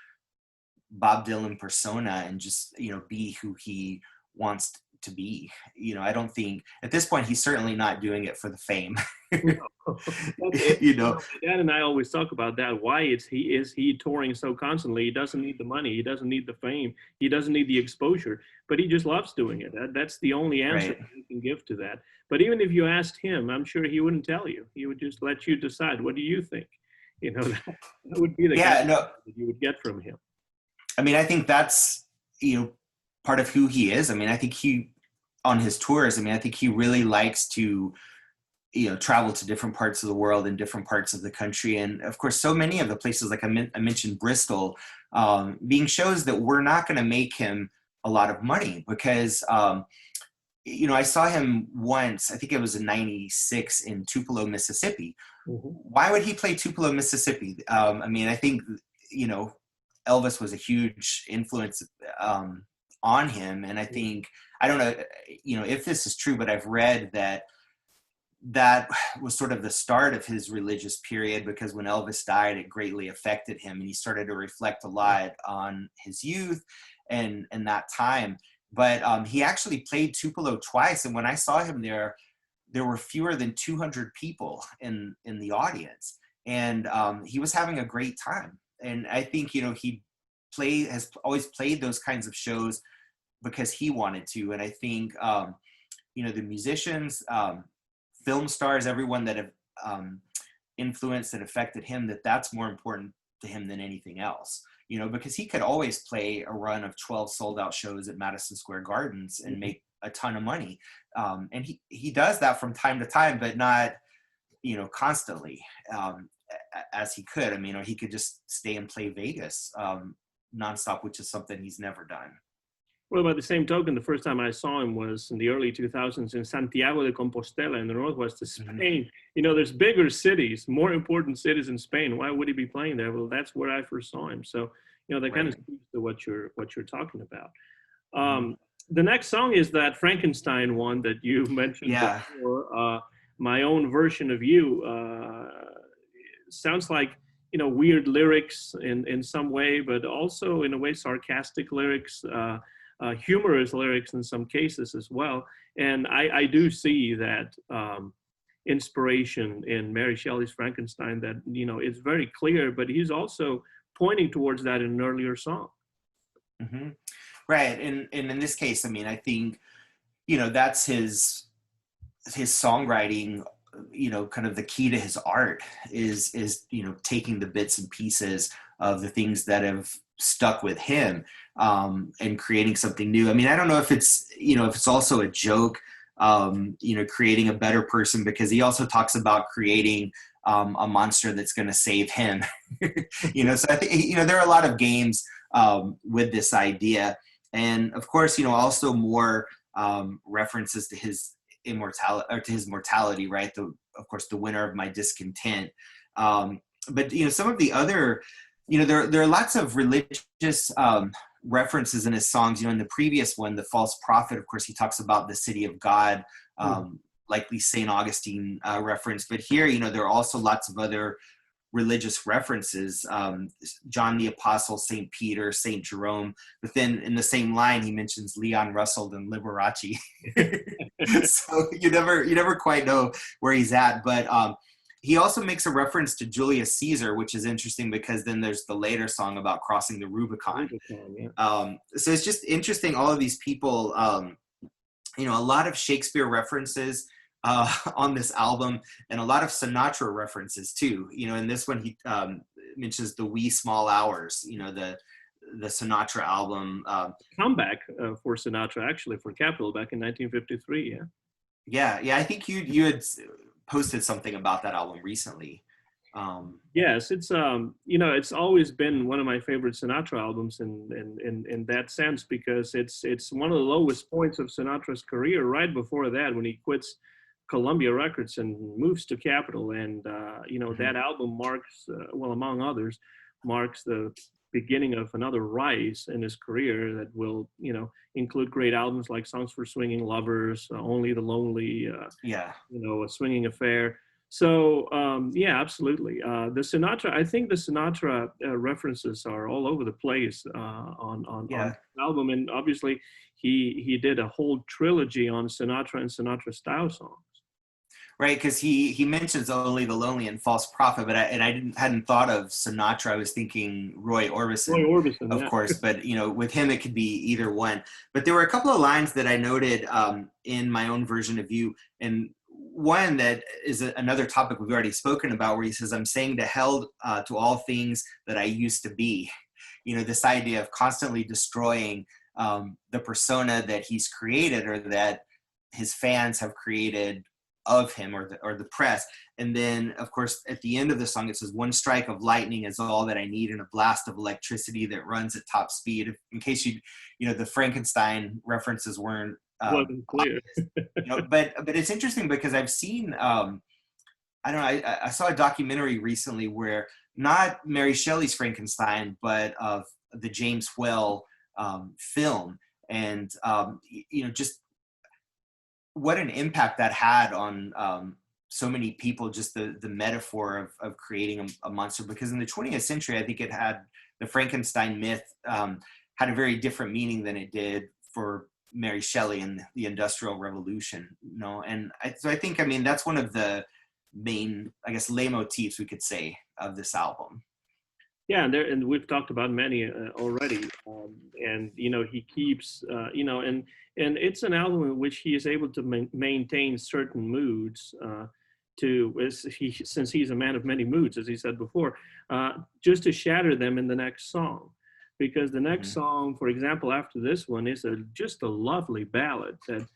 Bob Dylan persona and just, you know, be who he wants to be. You know, I don't think at this point he's certainly not doing it for the fame. You know, my dad and I always talk about that. Why is he touring so constantly? He doesn't need the money. He doesn't need the fame. He doesn't need the exposure. But he just loves doing it. That's the only answer he can give to that. But even if you asked him, I'm sure he wouldn't tell you. He would just let you decide. What do you think? You know, that would be the kind of that you would get from him. I mean, I think that's, you know, part of who he is. I mean, I think on his tours, I mean, I think he really likes to, you know, travel to different parts of the world and different parts of the country. And of course, so many of the places, like I mentioned Bristol, being shows that were not going to make him a lot of money, because, you know, I saw him once, I think it was in '96 in Tupelo, Mississippi. Why would he play Tupelo, Mississippi? I mean, I think, you know, Elvis was a huge influence on him. And I think, I don't know, you know, if this is true, but I've read that was sort of the start of his religious period, because when Elvis died, it greatly affected him, and he started to reflect a lot on his youth and that time. But he actually played Tupelo twice, and when I saw him there were fewer than 200 people in the audience, and he was having a great time. And I think, you know, he has always played those kinds of shows because he wanted to. And I think, you know, the musicians, film stars, everyone that have influenced and affected him, that's more important to him than anything else. You know, because he could always play a run of 12 sold out shows at Madison Square Gardens and make a ton of money. And he does that from time to time, but not, you know, constantly. As he could. I mean, or he could just stay and play Vegas nonstop, which is something he's never done. Well, by the same token, the first time I saw him was in the early 2000s in Santiago de Compostela in the northwest of Spain. You know, there's bigger cities, more important cities in Spain. Why would he be playing there? Well, that's where I first saw him. So, you know, that kind of speaks to what you're talking about. The next song is that Frankenstein one that you mentioned before. My Own Version of You. Sounds like, you know, weird lyrics in some way, but also in a way sarcastic lyrics, humorous lyrics in some cases as well. And I do see that inspiration in Mary Shelley's Frankenstein, that, you know, it's very clear, but he's also pointing towards that in an earlier song. Right. And in this case, I mean, I think, you know, that's his songwriting, you know, kind of the key to his art is, you know, taking the bits and pieces of the things that have stuck with him, and creating something new. I mean, I don't know if it's, you know, if it's also a joke, you know, creating a better person, because he also talks about creating a monster that's going to save him. You know, so I think, you know, there are a lot of games with this idea. And of course, you know, also more references to his immortality, or to his mortality, right? Of course, the winner of my discontent. But some of the other, there are lots of religious references in his songs. In the previous one, the false prophet, of course, he talks about the city of God, likely St. Augustine reference. But here, there are also lots of other religious references, John the Apostle, St. Peter, St. Jerome, but then in the same line he mentions Leon Russell and Liberace. So you never quite know where he's at, but he also makes a reference to Julius Caesar, which is interesting because then there's the later song about crossing the Rubicon. So it's just interesting, all of these people, a lot of Shakespeare references on this album, and a lot of Sinatra references too. In this one he mentions the wee small hours, the Sinatra album. Comeback for Sinatra, actually, for Capitol back in 1953. Yeah. I think you had posted something about that album recently. Yes, it's it's always been one of my favorite Sinatra albums in that sense, because it's one of the lowest points of Sinatra's career, right before that, when he quits Columbia Records and moves to Capitol. And that album marks, among others, marks the beginning of another rise in his career that will include great albums like Songs for Swinging Lovers, Only the Lonely, A Swinging Affair. So absolutely, the Sinatra, I think the Sinatra references are all over the place on the album. And obviously he did a whole trilogy on Sinatra and Sinatra style songs. Right, because he mentions Only the Lonely and False Prophet, but I hadn't thought of Sinatra. I was thinking Roy Orbison, of course, but with him it could be either one. But there were a couple of lines that I noted in my own version of You, and one that is another topic we've already spoken about, where he says, "I'm saying to hell to all things that I used to be." This idea of constantly destroying the persona that he's created, or that his fans have created of him, or the press. And then of course at the end of the song it says, "One strike of lightning is all that I need, and a blast of electricity that runs at top speed." In case the Frankenstein references weren't wasn't clear. But it's interesting because I've seen I saw a documentary recently where, not Mary Shelley's Frankenstein, but of the James Whale film, and just what an impact that had on so many people, just the metaphor of creating a monster. Because in the 20th century, I think it had, the Frankenstein myth had a very different meaning than it did for Mary Shelley and the Industrial Revolution. And so I think, that's one of the main, I guess, leitmotifs we could say of this album. Yeah, and we've talked about many already, and he keeps, and it's an album in which he is able to maintain certain moods, since he's a man of many moods, as he said before, just to shatter them in the next song, because the next song, for example, after this one, is just a lovely ballad that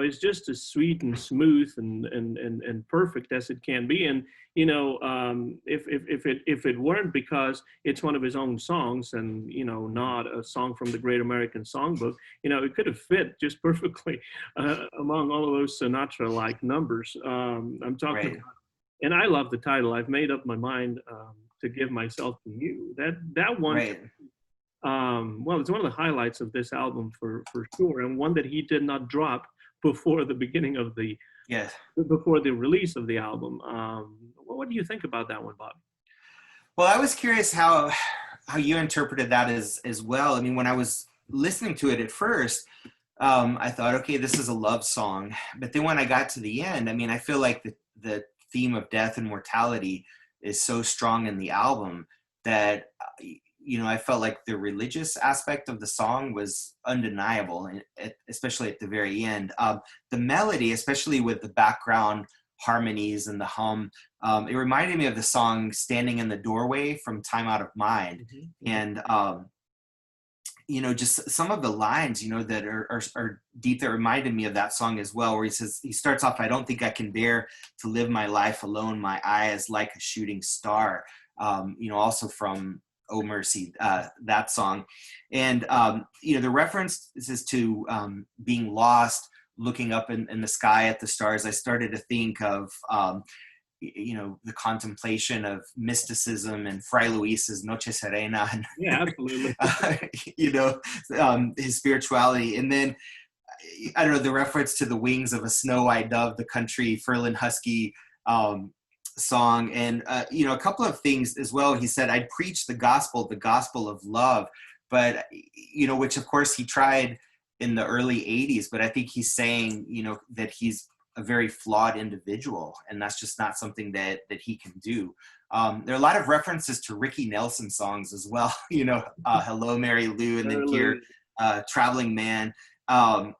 is just as sweet and smooth and perfect as it can be. And if it weren't because it's one of his own songs, and not a song from the Great American Songbook, it could have fit just perfectly among all of those Sinatra-like numbers. I'm talking about, and I love the title, "I've Made Up My Mind to Give Myself to You." That one, it's one of the highlights of this album for sure, and one that he did not drop before the beginning of before the release of the album. What do you think about that one, Bob? Well, I was curious how you interpreted that as well. When I was listening to it at first, I thought, okay, this is a love song. But then when I got to the end, I feel like the theme of death and mortality is so strong in the album that I felt like the religious aspect of the song was undeniable, especially at the very end. The melody, especially with the background harmonies and the hum, it reminded me of the song "Standing in the Doorway" from Time Out of Mind. And just some of the lines that are deep, that reminded me of that song as well, where he starts off, "I don't think I can bear to live my life alone, my eye is like a shooting star," also from "Oh Mercy," that song. And the reference is to being lost, looking up in the sky at the stars, I started to think of, the contemplation of mysticism and Fray Luis's Noche Serena, and Yeah, absolutely. his spirituality. And then, I don't know, the reference to the wings of a snow-white dove, the country Furlan Husky song. And, a couple of things as well. He said, I'd preach the gospel of love, but, which of course he tried in the early 80s, but I think he's saying, that he's a very flawed individual, and that's just not something that he can do. There are a lot of references to Ricky Nelson songs as well, Hello, Mary Lou, and then here, Traveling Man. And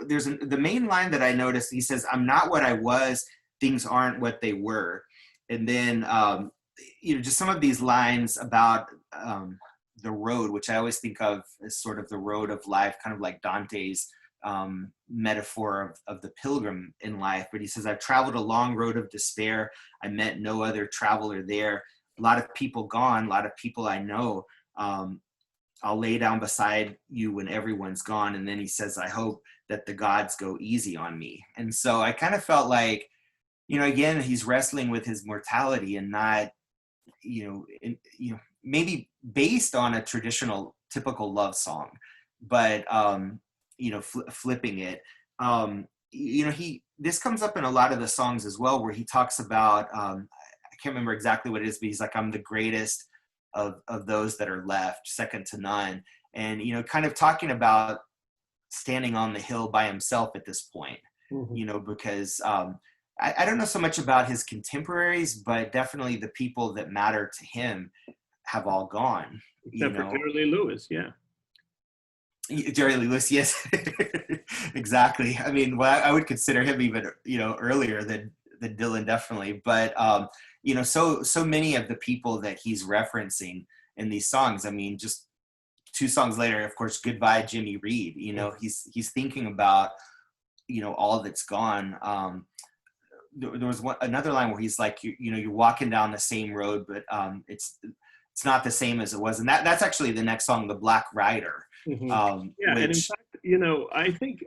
there's the main line that I noticed, he says, I'm not what I was, things aren't what they were. And then, just some of these lines about the road, which I always think of as sort of the road of life, kind of like Dante's metaphor of the pilgrim in life. But he says, I've traveled a long road of despair. I met no other traveler there. A lot of people gone, a lot of people I know. I'll lay down beside you when everyone's gone. And then he says, I hope that the gods go easy on me. And so I kind of felt like, again, he's wrestling with his mortality and not, maybe based on a traditional, typical love song, but, flipping it. This comes up in a lot of the songs as well, where he talks about, I can't remember exactly what it is, but he's like, I'm the greatest of those that are left, second to none. And, kind of talking about standing on the hill by himself at this point, because I don't know so much about his contemporaries, but definitely the people that matter to him have all gone. Except for Jerry Lee Lewis, yeah. Jerry Lee Lewis, yes. Exactly. I mean, well, I would consider him even, earlier than Dylan, definitely. But, so many of the people that he's referencing in these songs, I mean, just 2 songs later, of course, Goodbye, Jimmy Reed, he's thinking about, all that's gone. There was another line where he's like, you're walking down the same road, but it's not the same as it was. And that's actually the next song, The Black Rider. Yeah, and in fact, I think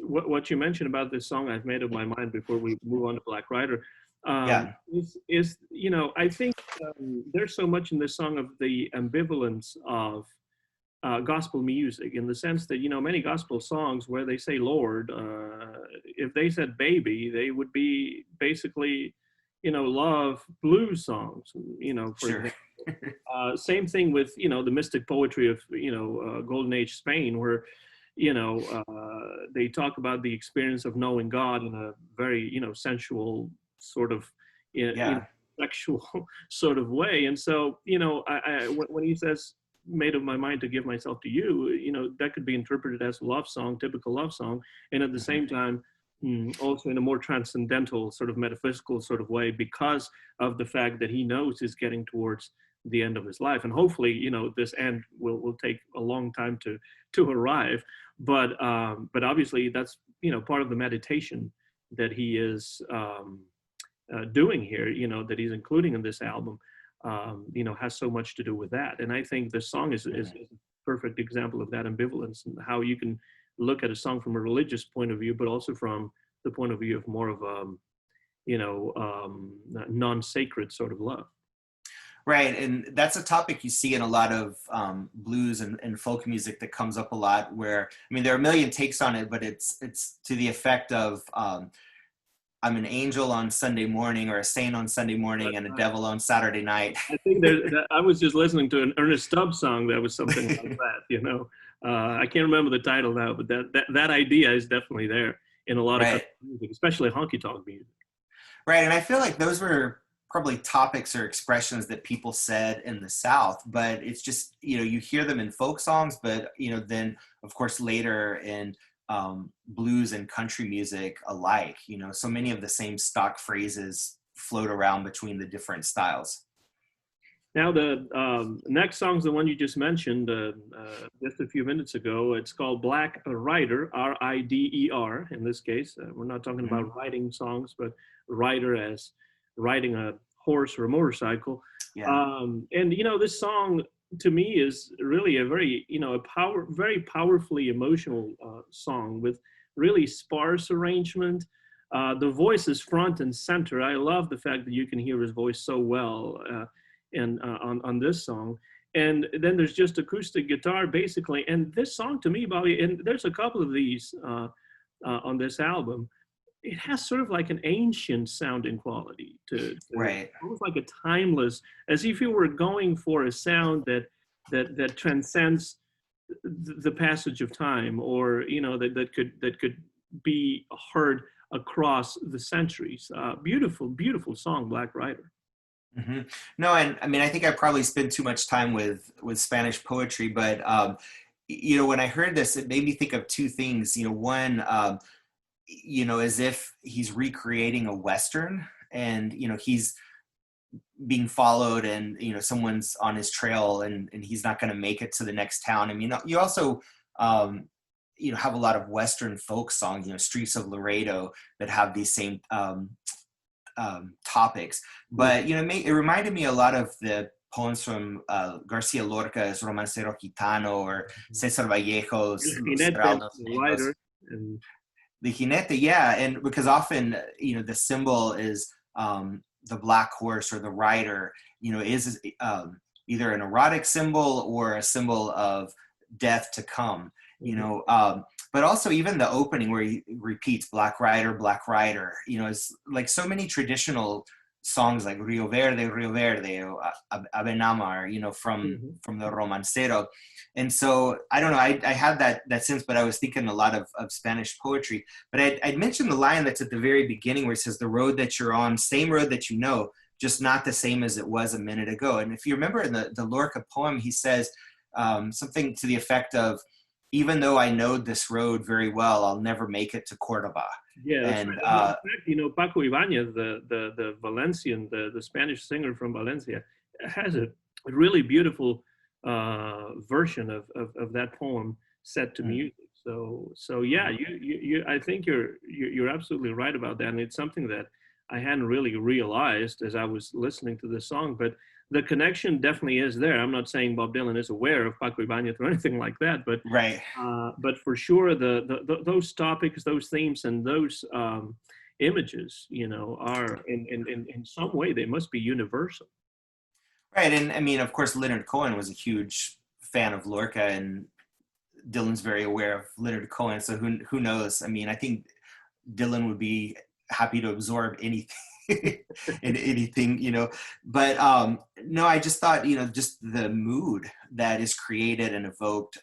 what you mentioned about this song, I've made up my mind before we move on to Black Rider, is I think there's so much in this song of the ambivalence of gospel music, in the sense that, many gospel songs where they say Lord, if they said baby, they would be basically, love blues songs, for Sure. example. Same thing with, the mystic poetry of, Golden Age Spain, where, they talk about the experience of knowing God in a very, sensual sort of, sexual sort of way. And so, when he says, made up my mind to give myself to you, that could be interpreted as a love song, typical love song. And at the same time, also in a more transcendental sort of metaphysical sort of way, because of the fact that he knows he's getting towards the end of his life. And hopefully, this end will take a long time to arrive. But obviously that's, part of the meditation that he is doing here, that he's including in this album, has so much to do with that. And I think this song is a perfect example of that ambivalence, and how you can look at a song from a religious point of view, but also from the point of view of more of non-sacred sort of love. Right, and that's a topic you see in a lot of blues and folk music that comes up a lot, where, I mean, there are a million takes on it, but it's to the effect of I'm an angel on Sunday morning, or a saint on Sunday morning, and a devil on Saturday night. I think I was just listening to an Ernest Stubbs song that was something like that, I can't remember the title now, but that idea is definitely there in a lot of music, especially honky-tonk music. Right, and I feel like those were probably topics or expressions that people said in the South, but it's just, you hear them in folk songs, but, then of course later in blues and country music alike, so many of the same stock phrases float around between the different styles. Now the next song is the one you just mentioned just a few minutes ago. It's called Black Rider, R-I-D-E-R in this case. We're not talking about riding songs, but rider as riding a horse or a motorcycle. And this song to me is really a very very powerfully emotional song, with really sparse arrangement. The voice is front and center. I love the fact that you can hear his voice so well and on this song. And then there's just acoustic guitar basically. And this song to me, Bobby, and there's a couple of these on this album, it has sort of like an ancient sounding quality to Right. almost like a timeless, as if you were going for a sound that transcends the passage of time, or that could be heard across the centuries. Beautiful song, Black Rider. Hmm. No, and I mean, I think I probably spent too much time with Spanish poetry, but when I heard this, it made me think of two things. One, as if he's recreating a Western, and he's being followed, and someone's on his trail, and he's not going to make it to the next town. I mean, you also have a lot of Western folk songs, Streets of Laredo, that have these same topics. But it reminded me a lot of the poems from Garcia Lorca's Romancero Gitano, or Cesar Vallejo's Los Heraldos Negros. And The Jinete, yeah, and because often the symbol is the black horse, or the rider, is either an erotic symbol or a symbol of death to come. But also even the opening where he repeats Black Rider, is like so many traditional songs like Rio Verde, or Ave Namar, from the Romancero. And so I don't know, I had that sense, but I was thinking a lot of Spanish poetry. But I'd mentioned the line that's at the very beginning where it says, the road that you're on, same road that just not the same as it was a minute ago. And if you remember in the Lorca poem, he says something to the effect of, even though I know this road very well, I'll never make it to Cordoba. Yeah, that's right. In fact, Paco Ibáñez, the Valencian, the Spanish singer from Valencia, has a really beautiful version of that poem set to music. So yeah, you I think you're absolutely right about that, and it's something that I hadn't really realized as I was listening to this song, but the connection definitely is there. I'm not saying Bob Dylan is aware of Paco Ibáñez or anything like that, but right. But for sure, those topics, those themes, and those images, are in some way they must be universal. Right, and I mean, of course, Leonard Cohen was a huge fan of Lorca, and Dylan's very aware of Leonard Cohen. So who knows? I mean, I think Dylan would be happy to absorb anything. In anything, but no, I just thought, just the mood that is created and evoked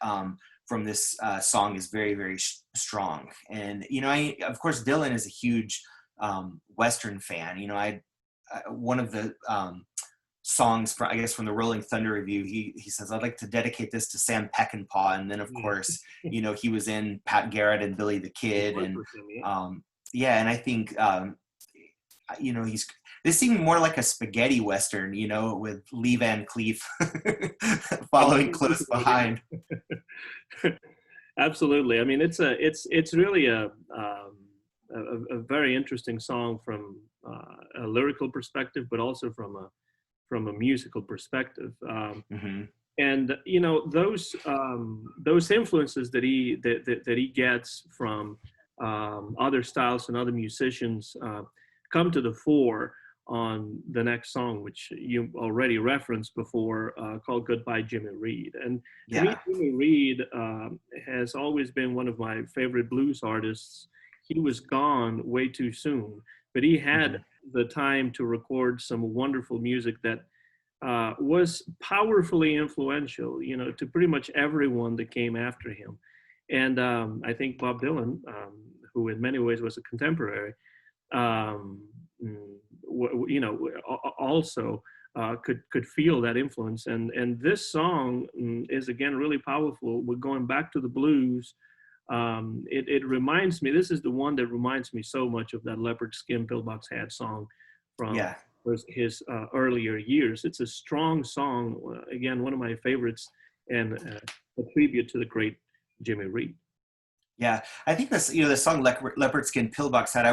from this song is very, very strong. And of course, Dylan is a huge Western fan. One of the songs from the Rolling Thunder Review, he says, I'd like to dedicate this to Sam Peckinpah. And then of course, he was in Pat Garrett and Billy the Kid, and and I think this seemed more like a spaghetti Western, with Lee Van Cleef following close behind. Absolutely. I mean, it's really a very interesting song from a lyrical perspective, but also from a musical perspective. And those influences that he gets from other styles and other musicians come to the fore on the next song, which you already referenced before, called Goodbye, Jimmy Reed. And to me, Jimmy Reed has always been one of my favorite blues artists. He was gone way too soon, but he had the time to record some wonderful music that was powerfully influential, to pretty much everyone that came after him. And I think Bob Dylan, who in many ways was a contemporary, also could feel that influence. And this song is again really powerful. We're going back to the blues. It reminds me. This is the one that reminds me so much of that Leopard Skin Pillbox Hat song from his earlier years. It's a strong song. Again, one of my favorites, and a tribute to the great Jimmy Reed. Yeah, I think this, the song Leopard Skin Pillbox Hat,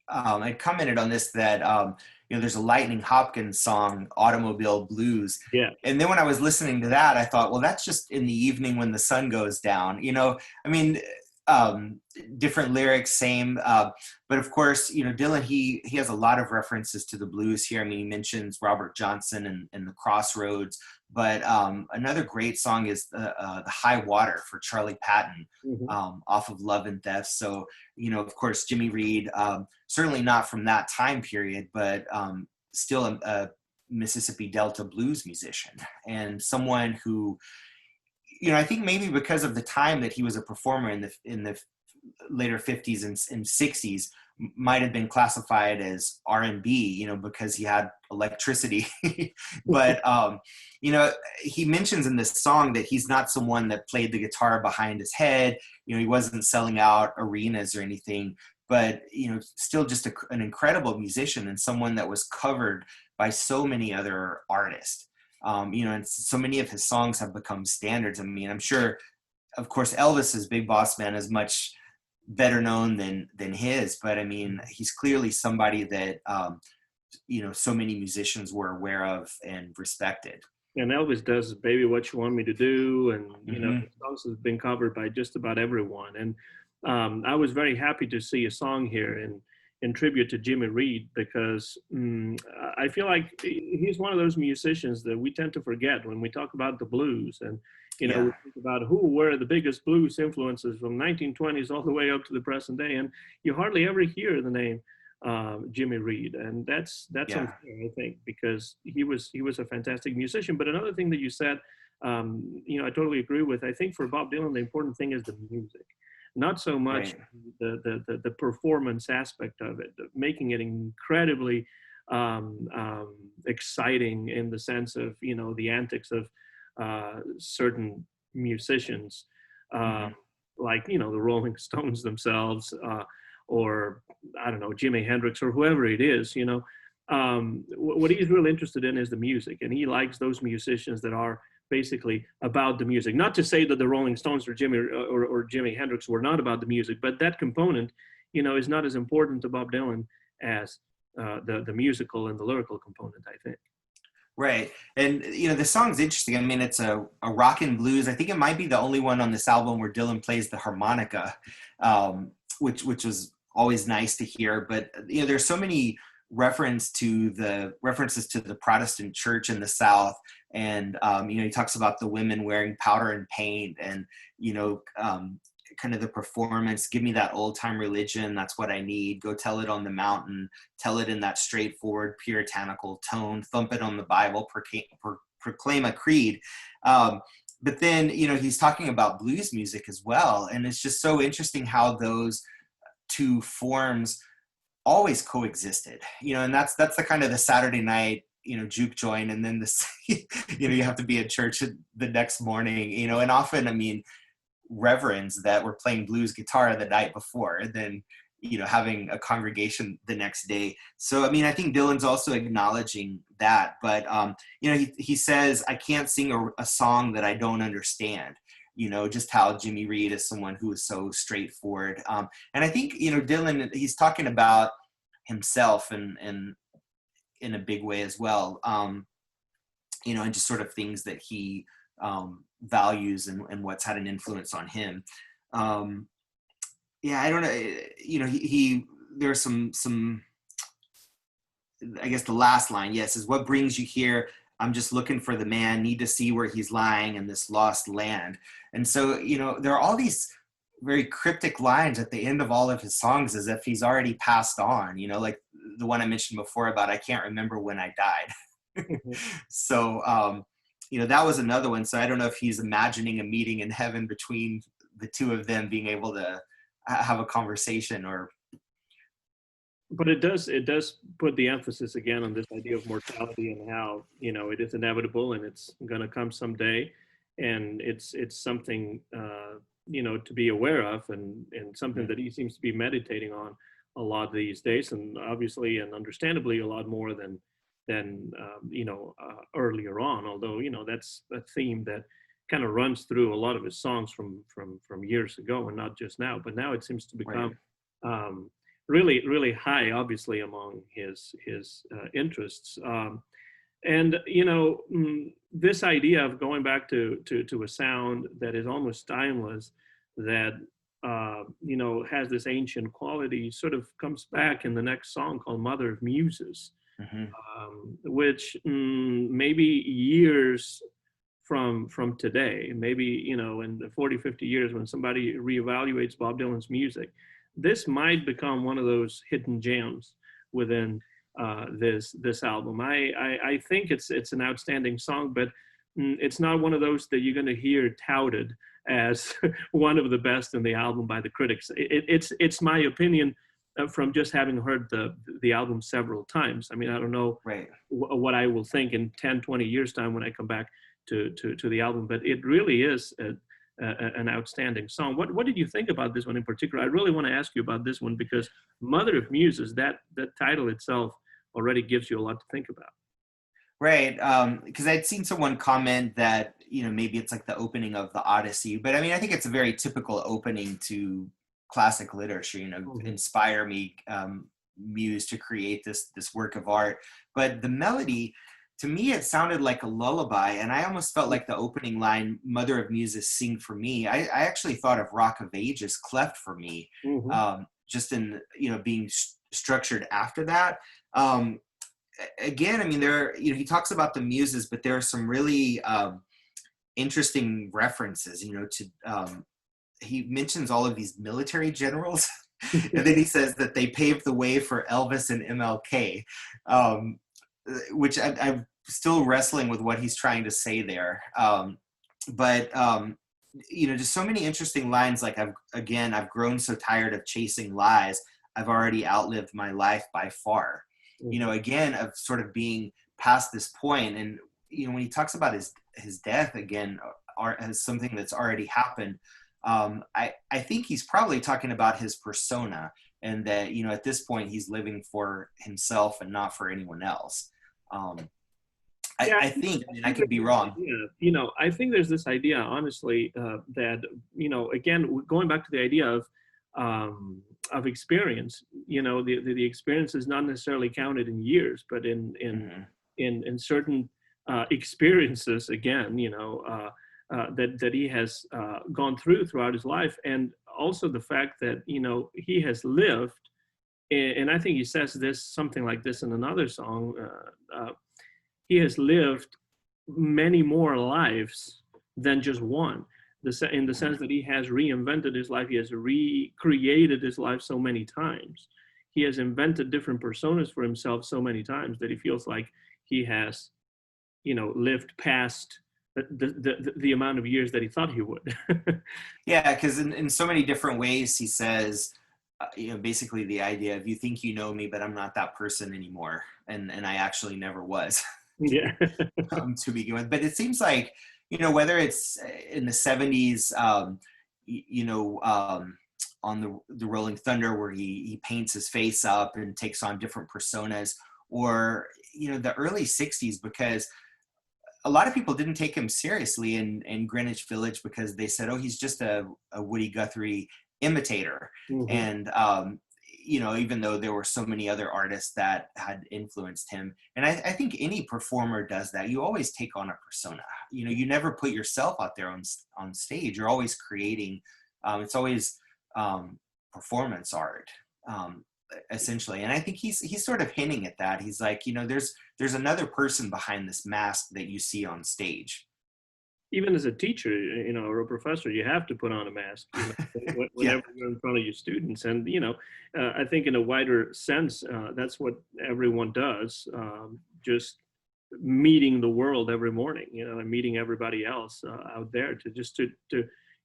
I commented on this, that there's a Lightning Hopkins song, Automobile Blues. Yeah. And then when I was listening to that, I thought, well, that's just in the evening when the sun goes down. I mean, um, different lyrics, same. But of course, Dylan, he has a lot of references to the blues here. I mean, he mentions Robert Johnson and the Crossroads, but another great song is the High Water for Charlie Patton, Mhm. off of Love and Theft. So, of course, Jimmy Reed, certainly not from that time period, but still a Mississippi Delta blues musician, and someone who, I think maybe because of the time that he was a performer in the later 50s and 60s, might have been classified as R&B, because he had electricity. But he mentions in this song that he's not someone that played the guitar behind his head. He wasn't selling out arenas or anything, but still just an incredible musician, and someone that was covered by so many other artists. And so many of his songs have become standards. I mean, I'm sure, of course, Elvis's Big Boss Man is much better known than his, but I mean, he's clearly somebody that so many musicians were aware of and respected. And Elvis does "Baby What You Want Me to Do," and Mm-hmm. his songs have been covered by just about everyone. And I was very happy to see a song here in tribute to Jimmy Reed, because I feel like he's one of those musicians that we tend to forget when we talk about the blues. And we Yeah, think about who were the biggest blues influences from 1920s all the way up to the present day, and you hardly ever hear the name Jimmy Reed, and that's yeah, unfair, I think, because he was a fantastic musician. But another thing that you said, I totally agree with. I think for Bob Dylan, the important thing is the music, not so much right, the performance aspect of it, making it incredibly exciting in the sense of the antics of certain musicians, uh, mm-hmm. like the Rolling Stones themselves, or I don't know, Jimi Hendrix or whoever it is. What he's really interested in is the music, and he likes those musicians that are basically about the music. Not to say that the Rolling Stones or Jimi Hendrix were not about the music, but that component, is not as important to Bob Dylan as the musical and the lyrical component, I think. Right. And the song's interesting. I mean, it's a rock and blues. I think it might be the only one on this album where Dylan plays the harmonica, which was always nice to hear. But there's so many references to the Protestant church in the South, and he talks about the women wearing powder and paint, and kind of the performance. Give me that old time religion. That's what I need. Go tell it on the mountain. Tell it in that straightforward puritanical tone. Thump it on the Bible. Proclaim a creed. But then he's talking about blues music as well, and it's just so interesting how those two forms always coexisted. And that's the kind of the Saturday night juke joint, and then this you have to be at church the next morning. And often, I mean, reverends that were playing blues guitar the night before, and then having a congregation the next day. So I mean, I think Dylan's also acknowledging that, but he says, I can't sing a song that I don't understand. Just how Jimmy Reed is someone who is so straightforward, and I think Dylan, he's talking about himself and in a big way as well, and just sort of things that he values and what's had an influence on him. Yeah, I don't know. He there's some. I guess the last line, yes, is what brings you here. I'm just looking for the man. Need to see where he's lying in this lost land. And so there are all these very cryptic lines at the end of all of his songs, as if he's already passed on. Like the one I mentioned before about I can't remember when I died. Mhm. So that was another one. So I don't know if he's imagining a meeting in heaven between the two of them being able to have a conversation, or. But it does put the emphasis again on this idea of mortality and how it is inevitable and it's going to come someday, and it's something to be aware of, and something that he seems to be meditating on a lot these days, and obviously and understandably a lot more than earlier on. Although that's a theme that kind of runs through a lot of his songs from years ago, and not just now. But now it seems to Right. become really really high, obviously among his interests. And this idea of going back to a sound that is almost timeless, that has this ancient quality, sort of comes back in the next song called Mother of Muses, Hmm. which maybe years from today, maybe, in the 40, 50 years when somebody reevaluates Bob Dylan's music, this might become one of those hidden gems within this album. I think it's an outstanding song, but it's not one of those that you're going to hear touted as one of the best in the album by the critics. It's my opinion from just having heard the album several times. I mean, I don't know Right. what I will think in 10, 20 years time when I come back to the album, but it really is an outstanding song. What did you think about this one in particular? I really want to ask you about this one because Mother of Muses, that title itself already gives you a lot to think about. Right. Because I'd seen someone comment that, maybe it's like the opening of the Odyssey, but I mean, I think it's a very typical opening to classic literature, Mhm. inspire me, muse to create this work of art. But the melody, to me, it sounded like a lullaby. And I almost felt like the opening line, Mother of Muses, sing for me. I actually thought of Rock of Ages, Cleft for me, Mhm. just in, being structured after that. Again, I mean, he talks about the Muses, but there are some really interesting references, to, he mentions all of these military generals, and then he says that they paved the way for Elvis and MLK, which I'm still wrestling with what he's trying to say there. But just so many interesting lines. Like I've grown so tired of chasing lies. I've already outlived my life by far. Mhm. Again, of sort of being past this point, and when he talks about his death again, as something that's already happened. I think he's probably talking about his persona, and that at this point he's living for himself and not for anyone else. Um, Yeah, I think. I mean, I think could there's be this wrong. idea, I think there's this idea, honestly, that, again, going back to the idea of experience, the experience is not necessarily counted in years, but Hmm. in certain experiences, again, that he has gone throughout his life, and also the fact that, he has lived, and I think he says this something like this in another song. He has lived many more lives than just one. In the sense that he has reinvented his life, he has recreated his life so many times. He has invented different personas for himself so many times that he feels like he has, lived past the amount of years that he thought he would. Yeah, because in so many different ways he says, basically the idea of, you think you know me, but I'm not that person anymore, and I actually never was. Yeah. To begin with. But it seems like, whether it's in the 70s, on the Rolling Thunder, where he paints his face up and takes on different personas, or the early 60s, because a lot of people didn't take him seriously in Greenwich Village, because they said, oh, he's just a Woody Guthrie imitator. Mhm. And even though there were so many other artists that had influenced him, and I think any performer does that. You always take on a persona. You never put yourself out there on stage. You're always creating. It's always performance art. Essentially, and I think he's sort of hinting at that. He's like, there's another person behind this mask that you see on stage. Even as a teacher, or a professor, you have to put on a mask, Yeah. whenever you're in front of your students. And, I think in a wider sense, that's what everyone does, just meeting the world every morning, and meeting everybody else out there to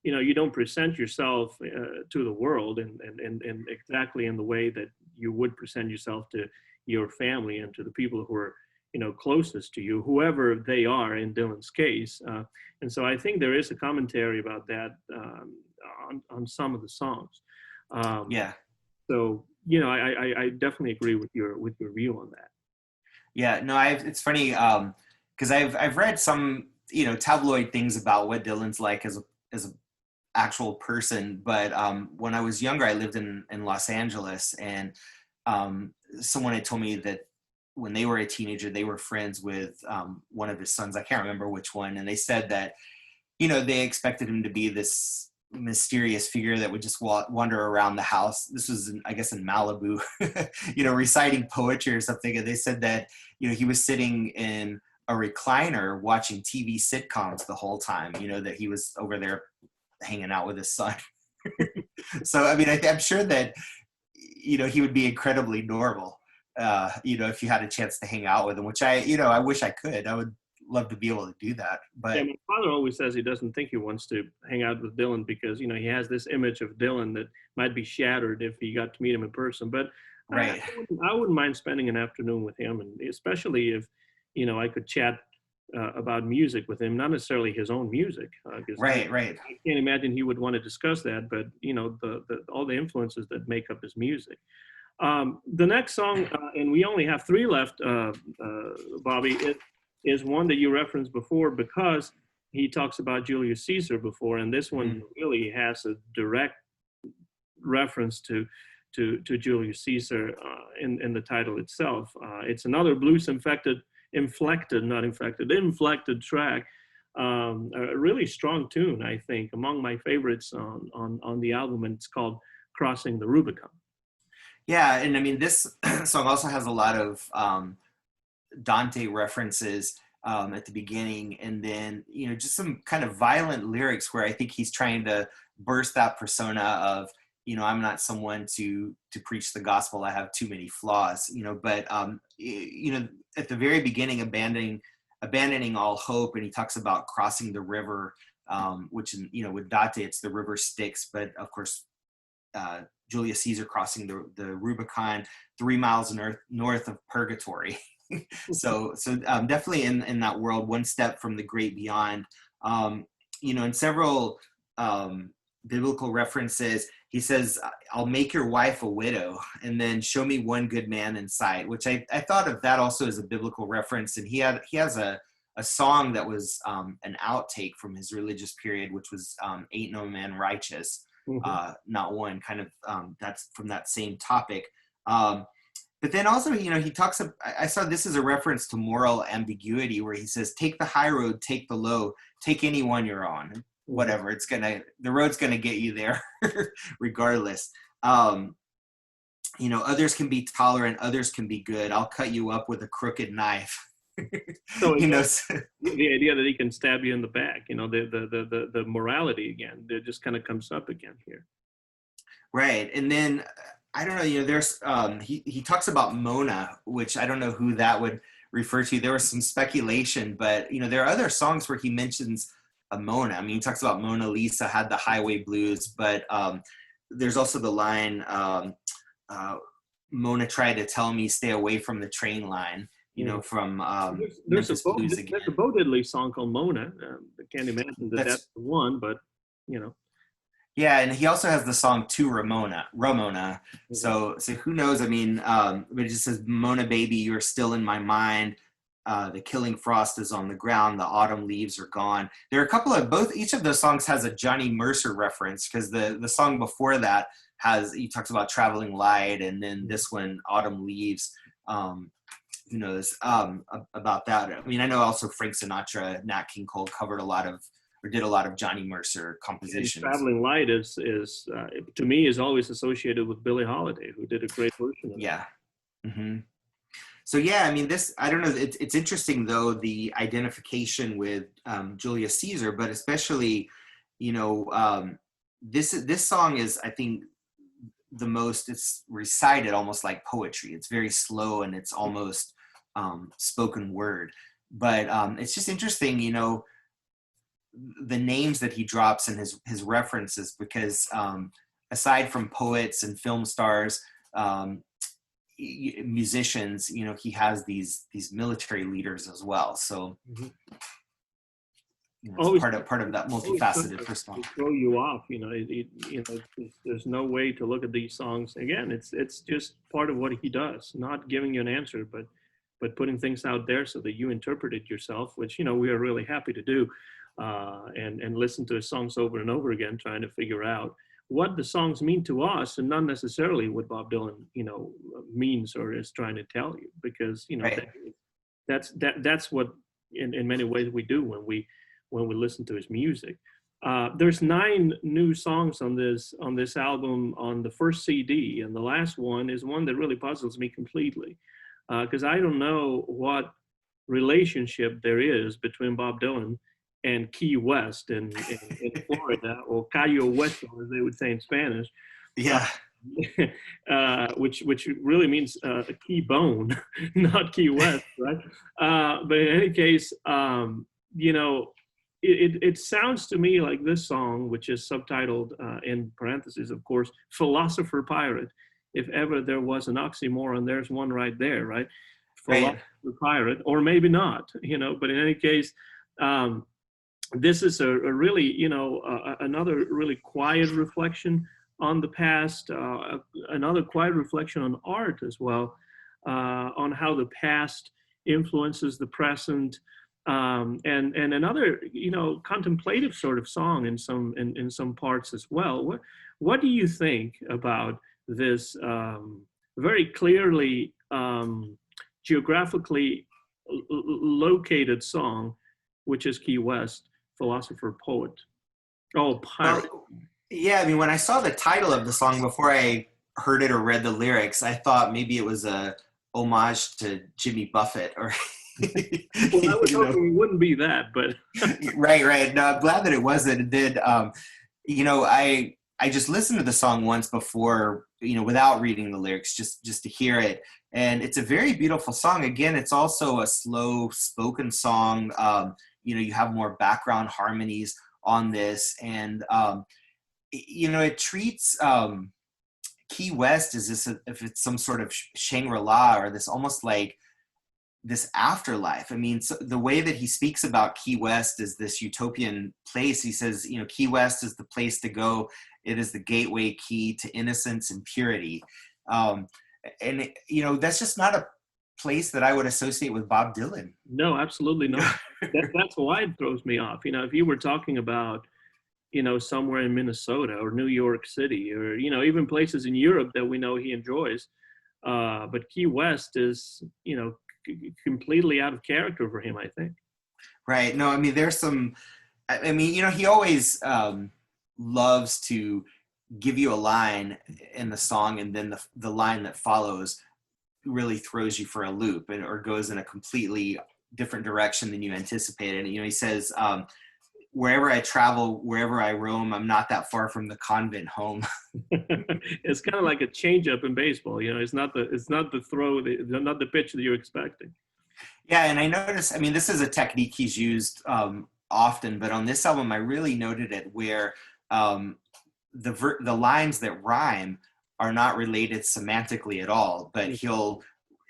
you don't present yourself to the world and exactly in the way that you would present yourself to your family and to the people who are, closest to you, whoever they are in Dylan's case. And so I think there is a commentary about that on some of the songs. Um, Yeah. so I definitely agree with your view on that. Yeah, no, it's funny, because I've read some, tabloid things about what Dylan's like as a actual person. But when I was younger, I lived in Los Angeles, and someone had told me that when they were a teenager, they were friends with one of his sons. I can't remember which one, and they said that they expected him to be this mysterious figure that would just wander around the house. This was, I guess, in Malibu, reciting poetry or something. And they said that, he was sitting in a recliner watching TV sitcoms the whole time, that he was over there hanging out with his son. So, I mean, I'm sure that, he would be incredibly normal, if you had a chance to hang out with him, which I wish I could. I would love to be able to do that. But yeah, my father always says he doesn't think he wants to hang out with Dylan because, he has this image of Dylan that might be shattered if he got to meet him in person. But right. I wouldn't mind spending an afternoon with him, and especially if, I could chat about music with him, not necessarily his own music. Right. I can't imagine he would want to discuss that, but, all the influences that make up his music. The next song, and we only have 3 left, Bobby, is one that you referenced before because he talks about Julius Caesar before, and this one really has a direct reference to Julius Caesar in the title itself. It's another blues inflected track. A really strong tune, I think, among my favorites on the album, and it's called Crossing the Rubicon. Yeah, and I mean, this song also has a lot of Dante references at the beginning, and then just some kind of violent lyrics where I think he's trying to burst that persona of I'm not someone to preach the gospel. I have too many flaws. But at the very beginning, abandoning all hope, and he talks about crossing the river, which with Dante it's the river Styx, but of course Julius Caesar crossing the Rubicon 3 miles north of purgatory. so definitely in that world, one step from the great beyond. In several biblical references, he says, I'll make your wife a widow, and then show me one good man in sight, which I thought of that also as a biblical reference. And he has a song that was an outtake from his religious period, which was Ain't No Man Righteous, Not One, kind of that's from that same topic. But then also, he talks, I saw this as a reference to moral ambiguity, where he says, take the high road, take the low, take any one you're on, whatever, the road's going to get you there regardless. Others can be tolerant, others can be good. I'll cut you up with a crooked knife. So the idea that he can stab you in the back, the morality again, it just kind of comes up again here. Right. And then I don't know, there's he talks about Mona, which I don't know who that would refer to. There was some speculation, but there are other songs where he mentions a Mona. I mean, he talks about Mona Lisa had the highway blues, but there's also the line, Mona tried to tell me stay away from the train line, from there's a Bo Diddley song called Mona. I can't imagine that's the one, but Yeah, and he also has the song To Ramona. Mm-hmm. So who knows? I mean, but it just says, Mona baby, you're still in my mind. The killing frost is on the ground. The autumn leaves are gone. There are a couple of each of those songs has a Johnny Mercer reference, because the song before that he talks about traveling light, and then this one, Autumn Leaves. Who knows about that? I mean, I know also Frank Sinatra, Nat King Cole did a lot of Johnny Mercer compositions. And Traveling Light is to me is always associated with Billie Holiday, who did a great version of it. Yeah. Mm-hmm. So yeah, I mean, I don't know. It's interesting though, the identification with Julius Caesar, but especially, this song is, I think, the most. It's recited almost like poetry. It's very slow and it's almost spoken word. But it's just interesting, the names that he drops and his references, because aside from poets and film stars, musicians, he has these military leaders as well. So it's part of that multifaceted perspective. Throw you off, there's no way to look at these songs again. It's just part of what he does, not giving you an answer, but putting things out there so that you interpret it yourself, which we are really happy to do. And listen to his songs over and over again, trying to figure out what the songs mean to us, and not necessarily what Bob Dylan, means or is trying to tell you, because right. that's what in many ways we do when we listen to his music. There's 9 new songs on this album on the first CD, and the last one is one that really puzzles me completely, because I don't know what relationship there is between Bob Dylan and Key West in Florida, or Cayo Hueso, as they would say in Spanish, uh, Yeah. which really means Key Bone, not Key West, right? But in any case, you know, it sounds to me like this song, which is subtitled in parentheses, of course, "Philosopher Pirate." If ever there was an oxymoron, there's one right there, right? Right. Philosopher Pirate, or maybe not, you know. But in any case, this is a really, you know, another really quiet reflection on the past, another quiet reflection on art as well, on how the past influences the present, and another, you know, contemplative sort of song in some parts as well. What do you think about this very clearly geographically located song, which is Key West, philosopher, poet, oh, pirate? Well, yeah, I mean, when I saw the title of the song before I heard it or read the lyrics, I thought maybe it was a homage to Jimmy Buffett or Well, I was you know. hoping it wouldn't be that, but Right. No, I'm glad that it wasn't. It did. You know, I just listened to the song once before, you know, without reading the lyrics, just to hear it, and it's a very beautiful song. Again, it's also a slow spoken song. You know, you have more background harmonies on this, and you know, it treats Key West as this, if it's some sort of Shangri-La, or this almost like this afterlife. I mean, so the way that he speaks about Key West is this utopian place. He says, you know, Key West is the place to go. It is the gateway key to innocence and purity. And it, you know, that's just not a place that I would associate with Bob Dylan. no, absolutely not. That's why it throws me off. You know, if you were talking about, you know, somewhere in Minnesota or New York City, or, you know, even places in Europe that we know he enjoys, but Key West is, you know, completely out of character for him, I think. Right. No, I mean, there's some, I mean, you know, he always loves to give you a line in the song, and then the line that follows really throws you for a loop, and or goes in a completely different direction than you anticipated. And, you know, he says, wherever I travel, wherever I roam, I'm not that far from the convent home. It's kind of like a changeup in baseball. You know, it's not the throw, not the pitch that you're expecting. Yeah, and I noticed, I mean, this is a technique he's used often, but on this album, I really noted it where the lines that rhyme are not related semantically at all, but he'll,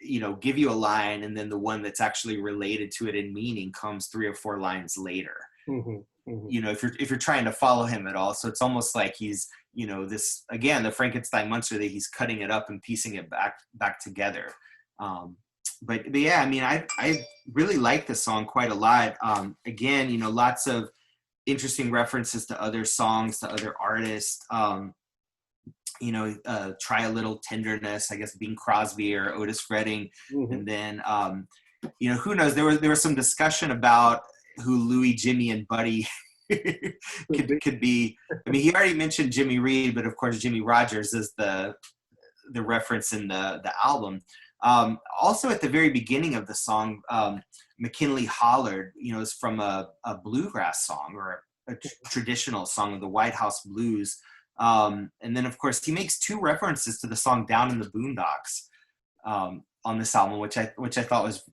you know, give you a line, and then the one that's actually related to it in meaning comes 3 or 4 lines later. Mm-hmm, mm-hmm. You know, if you're trying to follow him at all, so it's almost like he's, you know, this, again, the Frankenstein monster, that he's cutting it up and piecing it back together. But yeah, I mean, I really like this song quite a lot. Again, you know, lots of interesting references to other songs, to other artists. You know, Try a Little Tenderness, I guess, Bing Crosby or Otis Redding. Mm-hmm. And then, you know, who knows? There was some discussion about who Louie, Jimmy, and Buddy could be. I mean, he already mentioned Jimmy Reed, but of course, Jimmy Rogers is the reference in the album. Also, at the very beginning of the song, McKinley Hollered, you know, is from a bluegrass song, or a traditional song of the White House Blues. And then, of course, he makes 2 references to the song Down in the Boondocks on this album, which I thought was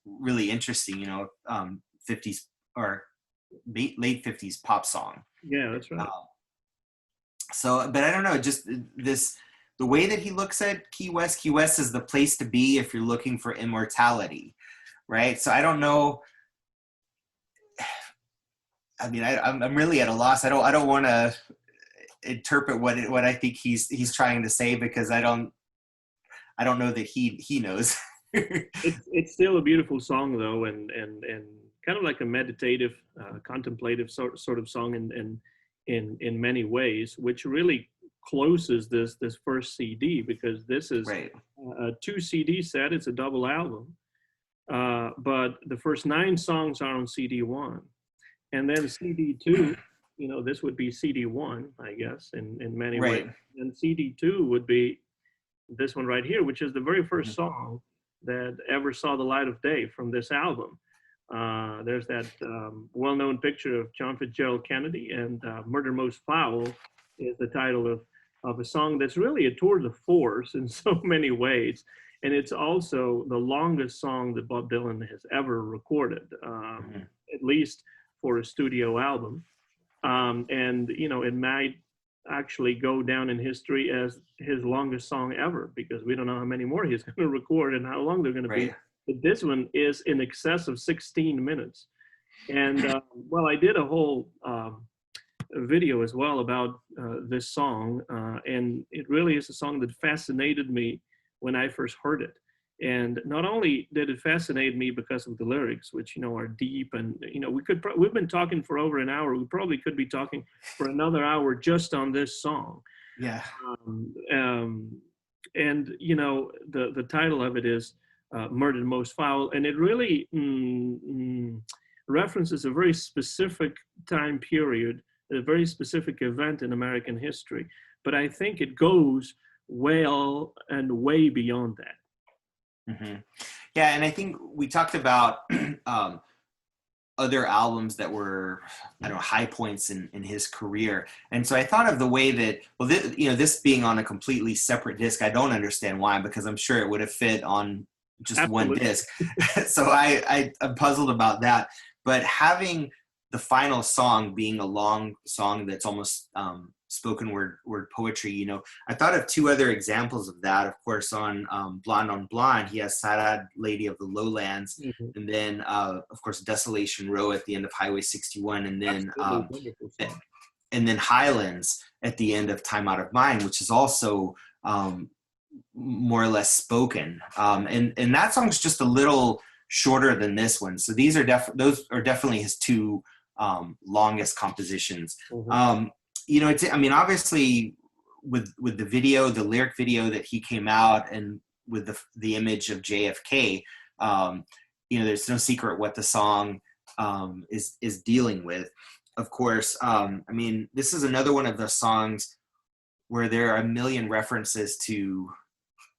really interesting, you know, 50s or late 50s pop song. Yeah, that's right. So, but I don't know, just the way that he looks at Key West is the place to be if you're looking for immortality, right? So I don't know. I mean, I'm really at a loss. I don't want to interpret what I think he's trying to say, because I don't know that he knows. It's still a beautiful song, though, and kind of like a meditative, contemplative sort of song in many ways, which really closes this first CD, because this is Right. a 2 CD set. It's a double album, but the first 9 songs are on CD 1, and then CD 2 this would be CD1, I guess, in many ways. Right. And CD2 would be this one right here, which is the very first Mm-hmm. song that ever saw the light of day from this album. There's that well-known picture of John Fitzgerald Kennedy, and Murder Most Foul is the title of a song that's really a tour de force in so many ways. And it's also the longest song that Bob Dylan has ever recorded, Mm-hmm. at least for a studio album. And, it might actually go down in history as his longest song ever, because we don't know how many more he's going to record and how long they're going to be. Right. But this one is in excess of 16 minutes. And well, I did a whole video as well about this song, and it really is a song that fascinated me when I first heard it. And not only did it fascinate me because of the lyrics, which are deep, and we've been talking for over an hour. We probably could be talking for another hour just on this song. Yeah. And the title of it is Murder Most Foul, and it really references a very specific time period, a very specific event in American history. But I think it goes well and way beyond that. Mm-hmm. Yeah, and I think we talked about other albums that were, I don't know, high points in his career. And so I thought of the way that, well, this being on a completely separate disc, I don't understand why, because I'm sure it would have fit on just Absolutely. one disc. So I'm puzzled about that. But having the final song being a long song that's almost spoken word poetry, I thought of two other examples of that. Of course, on Blonde, he has Sad Lady of the Lowlands, Mm-hmm. and then of course Desolation Row at the end of Highway 61, and then Highlands at the end of Time Out of Mind, which is also more or less spoken, and that song's just a little shorter than this one. So those are definitely his two longest compositions. Mm-hmm. Obviously with the video, the lyric video that he came out, and with the image of JFK, there's no secret what the song is dealing with. Of course, this is another one of the songs where there are a million references to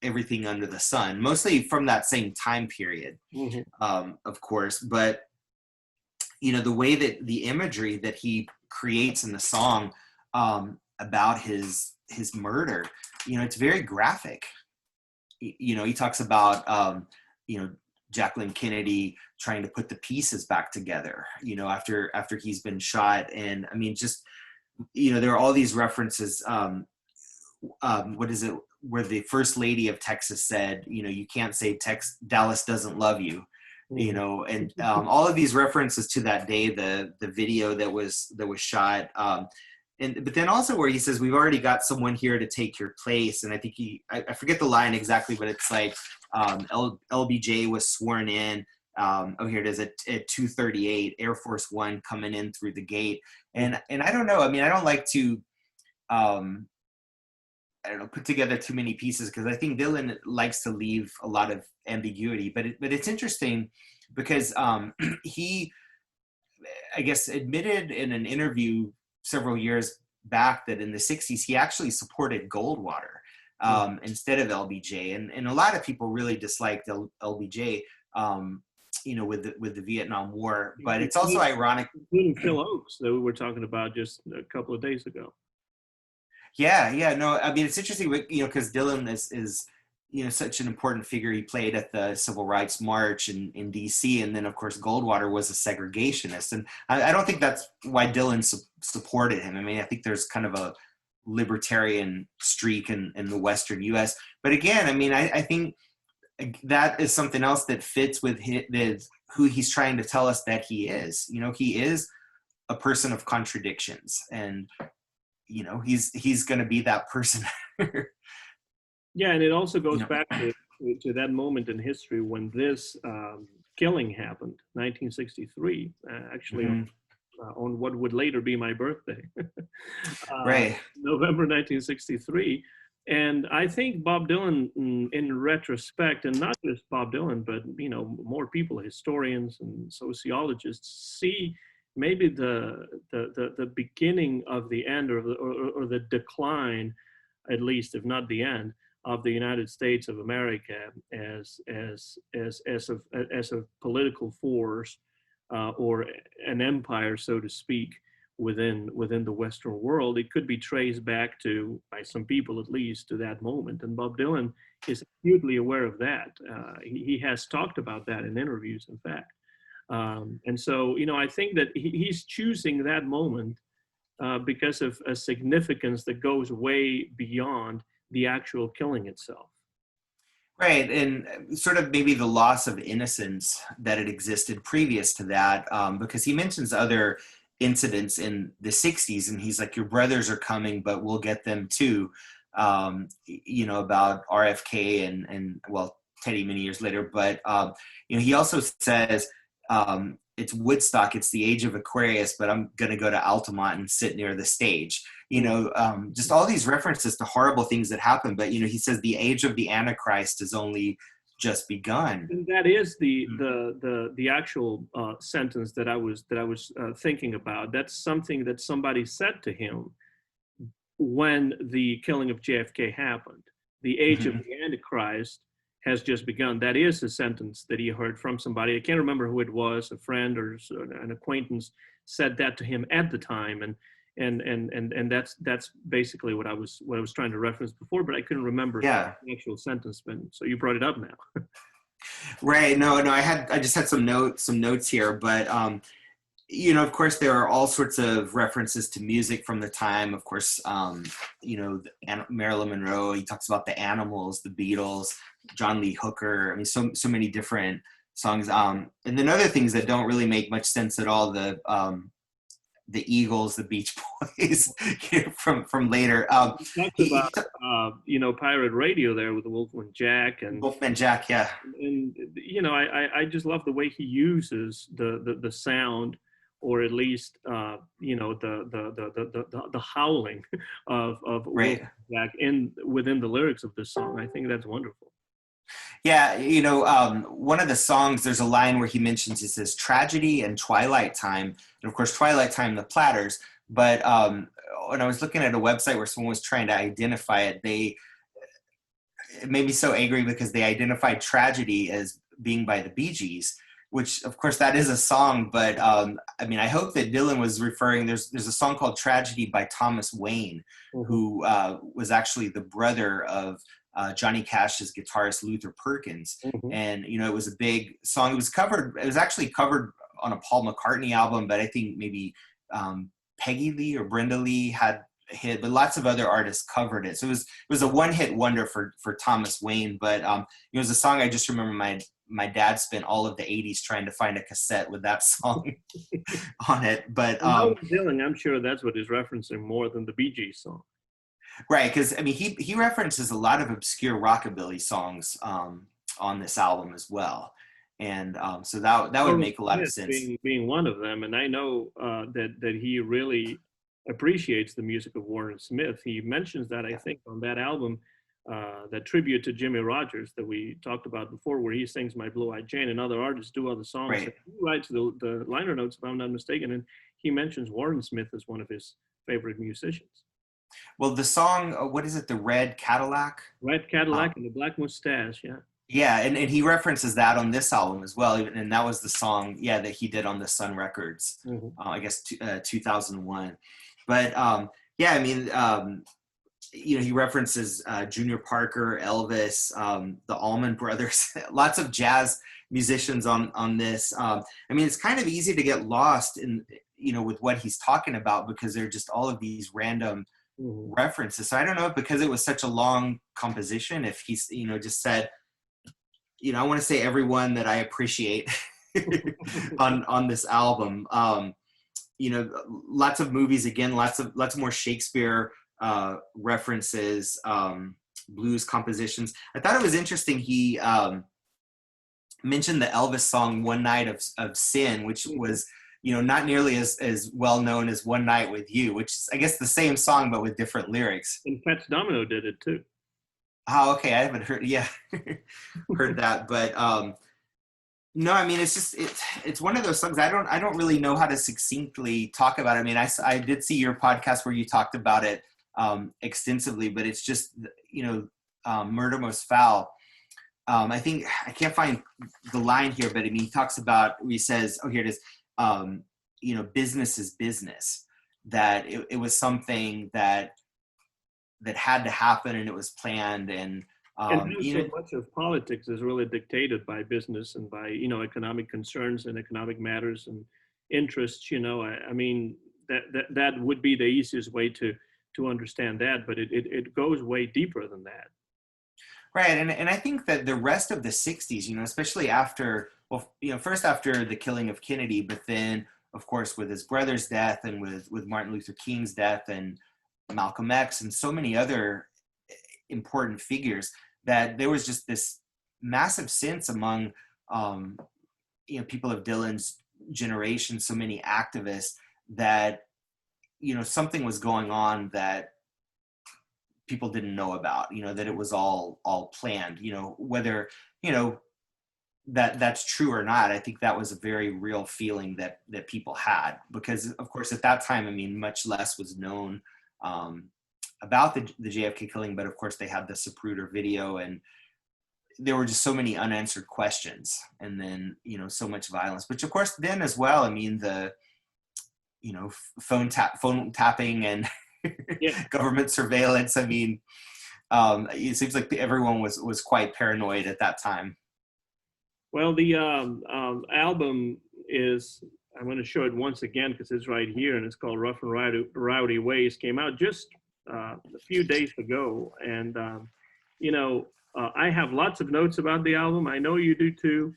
everything under the sun, mostly from that same time period, Mm-hmm. of course. But the way that the imagery that he creates in the song about his murder, it's very graphic. He talks about Jacqueline Kennedy trying to put the pieces back together, after he's been shot. And there are all these references. What is it, where the first lady of Texas said, you can't say Dallas doesn't love you. And all of these references to that day, the video that was shot, but then also where he says, we've already got someone here to take your place. And I think I forget the line exactly, but it's like LBJ was sworn in. Here it is at 2:38, Air Force One coming in through the gate. And I don't know. I don't like to put together too many pieces, because I think Dylan likes to leave a lot of ambiguity. But it's interesting because he, I guess, admitted in an interview several years back that in the 60s he actually supported Goldwater instead of LBJ, and a lot of people really disliked LBJ, with the Vietnam War. But it's also ironic. Including Phil Oakes that we were talking about just a couple of days ago. Yeah, no, it's interesting, because Dylan is such an important figure. He played at the Civil Rights March in DC, and then of course Goldwater was a segregationist, and I don't think that's why Dylan supported him. I think there's kind of a libertarian streak in the Western U.S. But again, I think that is something else that fits with who he's trying to tell us that he is. He is a person of contradictions, and he's going to be that person. Yeah, and it also goes back to that moment in history when this killing happened, 1963, actually, Mm-hmm. on what would later be my birthday. Right. November 1963. And I think Bob Dylan, in retrospect, and not just Bob Dylan, but more people, historians and sociologists, see maybe the beginning of the end, or the decline, at least, if not the end, of the United States of America as a political force, or an empire, so to speak, within the Western world. It could be traced back to, by some people at least, to that moment. And Bob Dylan is acutely aware of that. He has talked about that in interviews, in fact. And so, I think that he's choosing that moment because of a significance that goes way beyond the actual killing itself. Right, and sort of maybe the loss of innocence that had existed previous to that, because he mentions other incidents in the 60s, and he's like, your brothers are coming, but we'll get them too, about RFK and well, Teddy many years later. But, he also says, it's Woodstock, it's the age of Aquarius, but I'm going to go to Altamont and sit near the stage. Just all these references to horrible things that happen. But, he says the age of the Antichrist has only just begun. And that is the actual sentence that I was thinking about. That's something that somebody said to him when the killing of JFK happened. The age of the Antichrist has just begun. That is a sentence that he heard from somebody. I can't remember who it was, a friend or an acquaintance said that to him at the time, and that's basically what I was trying to reference before, but I couldn't remember the actual sentence. So you brought it up now. Right. No, I just had some notes here, but of course there are all sorts of references to music from the time. Of course, Marilyn Monroe, he talks about the Animals, the Beatles, John Lee Hooker. I mean, so many different songs. And then other things that don't really make much sense at all. The Eagles, the Beach Boys, from later. He talks about pirate radio there with the Wolfman Jack and Wolfman Jack, yeah. And I just love the way he uses the sound, or at least the howling of right. Wolfman Jack within the lyrics of this song. I think that's wonderful. Yeah, one of the songs, there's a line where he mentions, it says tragedy and twilight time. And of course, twilight time, the Platters. But when I was looking at a website where someone was trying to identify it, it made me so angry because they identified tragedy as being by the Bee Gees, which of course that is a song. But I hope that Dylan was referring, there's a song called Tragedy by Thomas Wayne, who was actually the brother of Johnny Cash's guitarist Luther Perkins. And it was a big song. It was actually covered on a Paul McCartney album, but I think maybe Peggy Lee or Brenda Lee had a hit, but lots of other artists covered it. So it was a one-hit wonder for Thomas Wayne. But it was a song I just remember my dad spent all of the 80s trying to find a cassette with that song on it. But Dylan, I'm sure that's what he's referencing more than the Bee Gees song. Right, because he references a lot of obscure rockabilly songs on this album as well, and so that would make a lot of sense. Being one of them, and I know that he really appreciates the music of Warren Smith. He mentions that, I think, on that album, that tribute to Jimmy Rogers that we talked about before, where he sings "My Blue-Eyed Jane," and other artists do other songs. Right. He writes the liner notes, if I'm not mistaken, and he mentions Warren Smith as one of his favorite musicians. Well, the song, what is it? The Red Cadillac? Red Cadillac and the Black Mustache, yeah. Yeah, and he references that on this album as well. And that was the song, that he did on the Sun Records, I guess 2001. But, he references Junior Parker, Elvis, the Allman Brothers, lots of jazz musicians on this. It's kind of easy to get lost in, with what he's talking about, because they're just all of these random references. So I don't know if, because it was such a long composition, if he's just said, I want to say everyone that I appreciate on this album. Lots of movies, again, lots more Shakespeare references, blues compositions. I thought it was interesting he mentioned the Elvis song "One Night of Sin," which was not nearly as well known as "One Night with You," which is, I guess, the same song but with different lyrics. And Fats Domino did it too. Oh, okay. I haven't heard that, but No, I mean, it's one of those songs I don't really know how to succinctly talk about it. I mean, I did see your podcast where you talked about it extensively, but it's just, you know, Murder Most Foul. I think I can't find the line here, but I mean, he talks about, he says, oh, here it is. You know, business is business. That it was something that had to happen, and it was planned, and And how you so know, much of politics is really dictated by business and by, you know, economic concerns and economic matters and interests. You know, I mean, that would be the easiest way to understand that, but it goes way deeper than that. right. And I think that the rest of the 60s, you know, especially after, well, you know, first after the killing of Kennedy, but then, of course, with his brother's death and with Martin Luther King's death and Malcolm X and so many other important figures, that there was just this massive sense among, um, you know, people of Dylan's generation, so many activists, that, you know, something was going on that people didn't know about, you know, that it was all planned, you know, whether, you know, that's true or not. I think that was a very real feeling that people had, because of course at that time, I mean, much less was known about the JFK killing, but of course they had the Zapruder video, and there were just so many unanswered questions, and then, you know, so much violence, which of course then as well, I mean, the, you know, phone tapping and Yeah. government surveillance. I mean, it seems like everyone was quite paranoid at that time. Well, the album is, I'm going to show it once again because it's right here, and it's called Rough and Rowdy Ways. Came out just a few days ago, and you know, I have lots of notes about the album. I know you do too.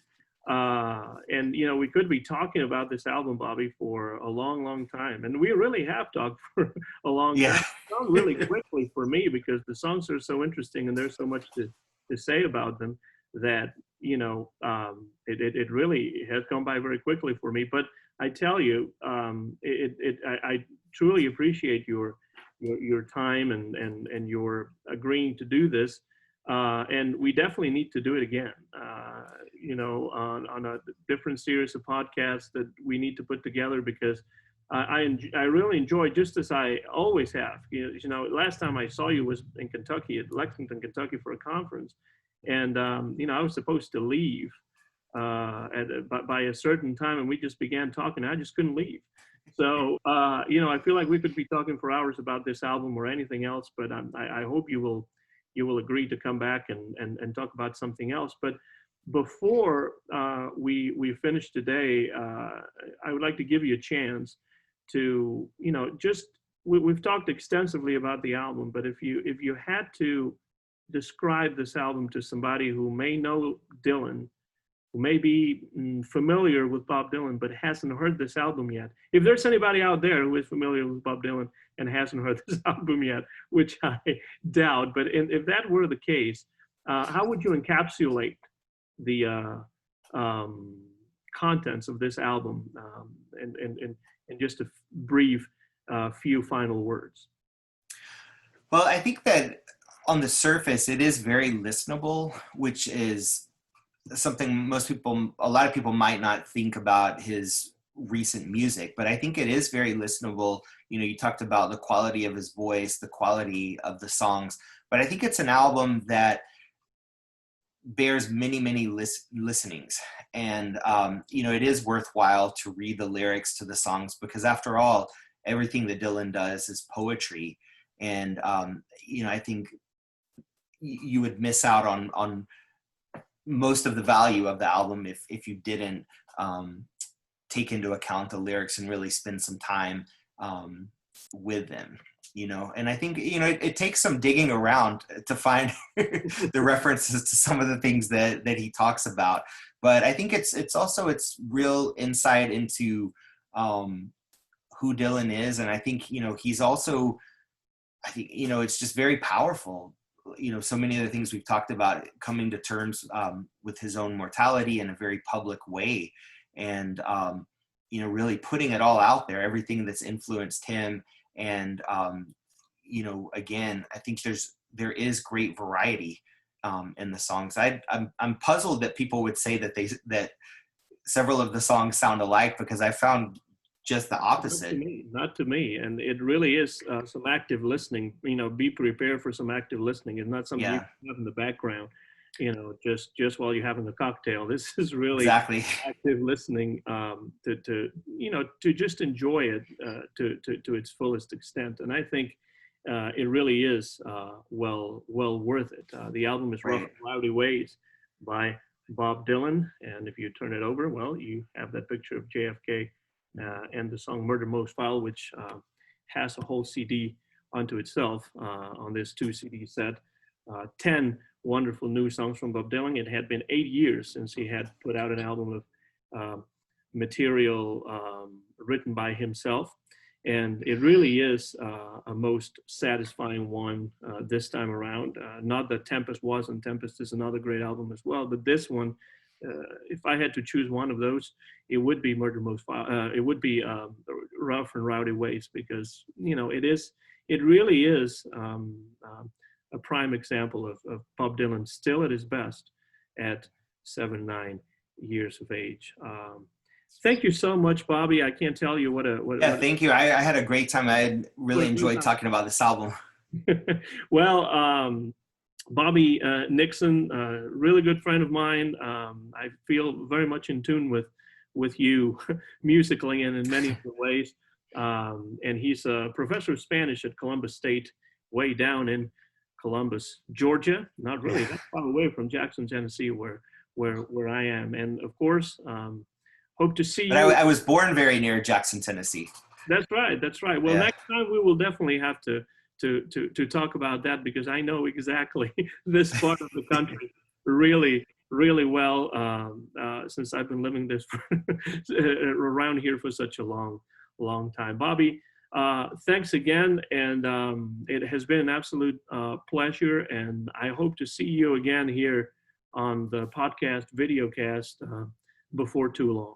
And you know, we could be talking about this album, Bobby, for a long, long time, and we really have talked for a long time. Yeah. It's gone really quickly for me because the songs are so interesting, and there's so much to say about them that, you know, it really has gone by very quickly for me. But I tell you, I truly appreciate your time and your agreeing to do this. And we definitely need to do it again. You know, on a different series of podcasts that we need to put together, because I really enjoy, just as I always have. You know, last time I saw you was in Kentucky, at Lexington, Kentucky, for a conference, and you know, I was supposed to leave by a certain time, and we just began talking. I just couldn't leave. So you know, I feel like we could be talking for hours about this album or anything else, but I hope you will agree to come back and talk about something else. But before we finish today, I would like to give you a chance to, you know, just we've talked extensively about the album, but if you had to describe this album to somebody who may know Dylan, who may be familiar with Bob Dylan, but hasn't heard this album yet. If there's anybody out there who is familiar with Bob Dylan and hasn't heard this album yet, which I doubt, but if that were the case, how would you encapsulate the contents of this album in just a brief few final words? Well, I think that on the surface, it is very listenable, which is something a lot of people might not think about his recent music, but I think it is very listenable. You know, you talked about the quality of his voice, the quality of the songs, but I think it's an album that bears many listenings, and you know, it is worthwhile to read the lyrics to the songs, because after all, everything that Dylan does is poetry, and you know, I think you would miss out on most of the value of the album if you didn't take into account the lyrics and really spend some time with them, you know. And I think, you know, it takes some digging around to find the references to some of the things that he talks about, but I think it's also it's real insight into who Dylan is. And I think, you know, he's also, I think, you know, it's just very powerful. You know, so many of the things we've talked about, coming to terms with his own mortality in a very public way, and you know, really putting it all out there, everything that's influenced him. And you know, again, I think there is great variety in the songs. I'm puzzled that people would say that several of the songs sound alike, because I found just the opposite. Not to me. And it really is some active listening. Be prepared for some active listening. It's not something you can have in the background, just while you're having a cocktail. This is really Exactly active listening to just enjoy it to its fullest extent. And I think it really is well worth it. The album is Rough and Rowdy Ways by Bob Dylan. And if you turn it over, well, you have that picture of JFK and the song Murder Most Foul, which has a whole CD unto itself on this 2 CD set. 10 wonderful new songs from Bob Dylan. It had been 8 years since he had put out an album of material written by himself. And it really is a most satisfying one this time around. Not that Tempest wasn't. Tempest is another great album as well. But this one, if I had to choose one of those, it would be Murder Most Foul. It would be Rough and Rowdy Ways, because it really is a prime example of Bob Dylan still at his best at 79 years of age. Thank you so much, Bobby. I can't tell you what thank you. I had a great time. I really enjoyed talking about this album. Well, Bobby Nixon, really good friend of mine. I feel very much in tune with you musically and in many different ways. And he's a professor of Spanish at Columbus State, way down in Columbus, Georgia. Not really that far away from Jackson, Tennessee, where I am. And of course, hope to see you. I was born very near Jackson, Tennessee. That's right. Well, next time we will definitely have to talk about that, because I know exactly this part of the country really, really well, since I've been living this around here for such a long time. Bobby, thanks again, and it has been an absolute pleasure, and I hope to see you again here on the podcast Videocast before too long.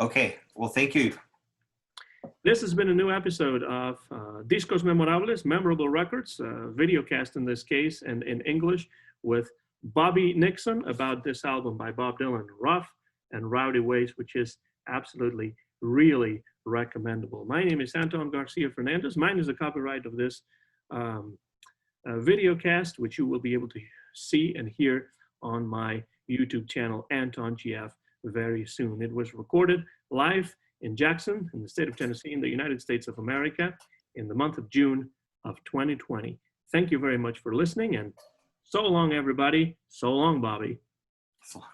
Okay, well, thank you. This has been a new episode of Discos Memorables, Memorable Records, Videocast in this case, and in English, with Bobby Nixon, about this album by Bob Dylan, Rough and Rowdy Ways, which is absolutely, really recommendable. My name is Anton Garcia Fernandez. Mine is the copyright of this videocast, which you will be able to see and hear on my YouTube channel, Anton GF, very soon. It was recorded live in Jackson, in the state of Tennessee, in the United States of America, in the month of June of 2020. Thank you very much for listening, and so long, everybody. So long, Bobby. So long.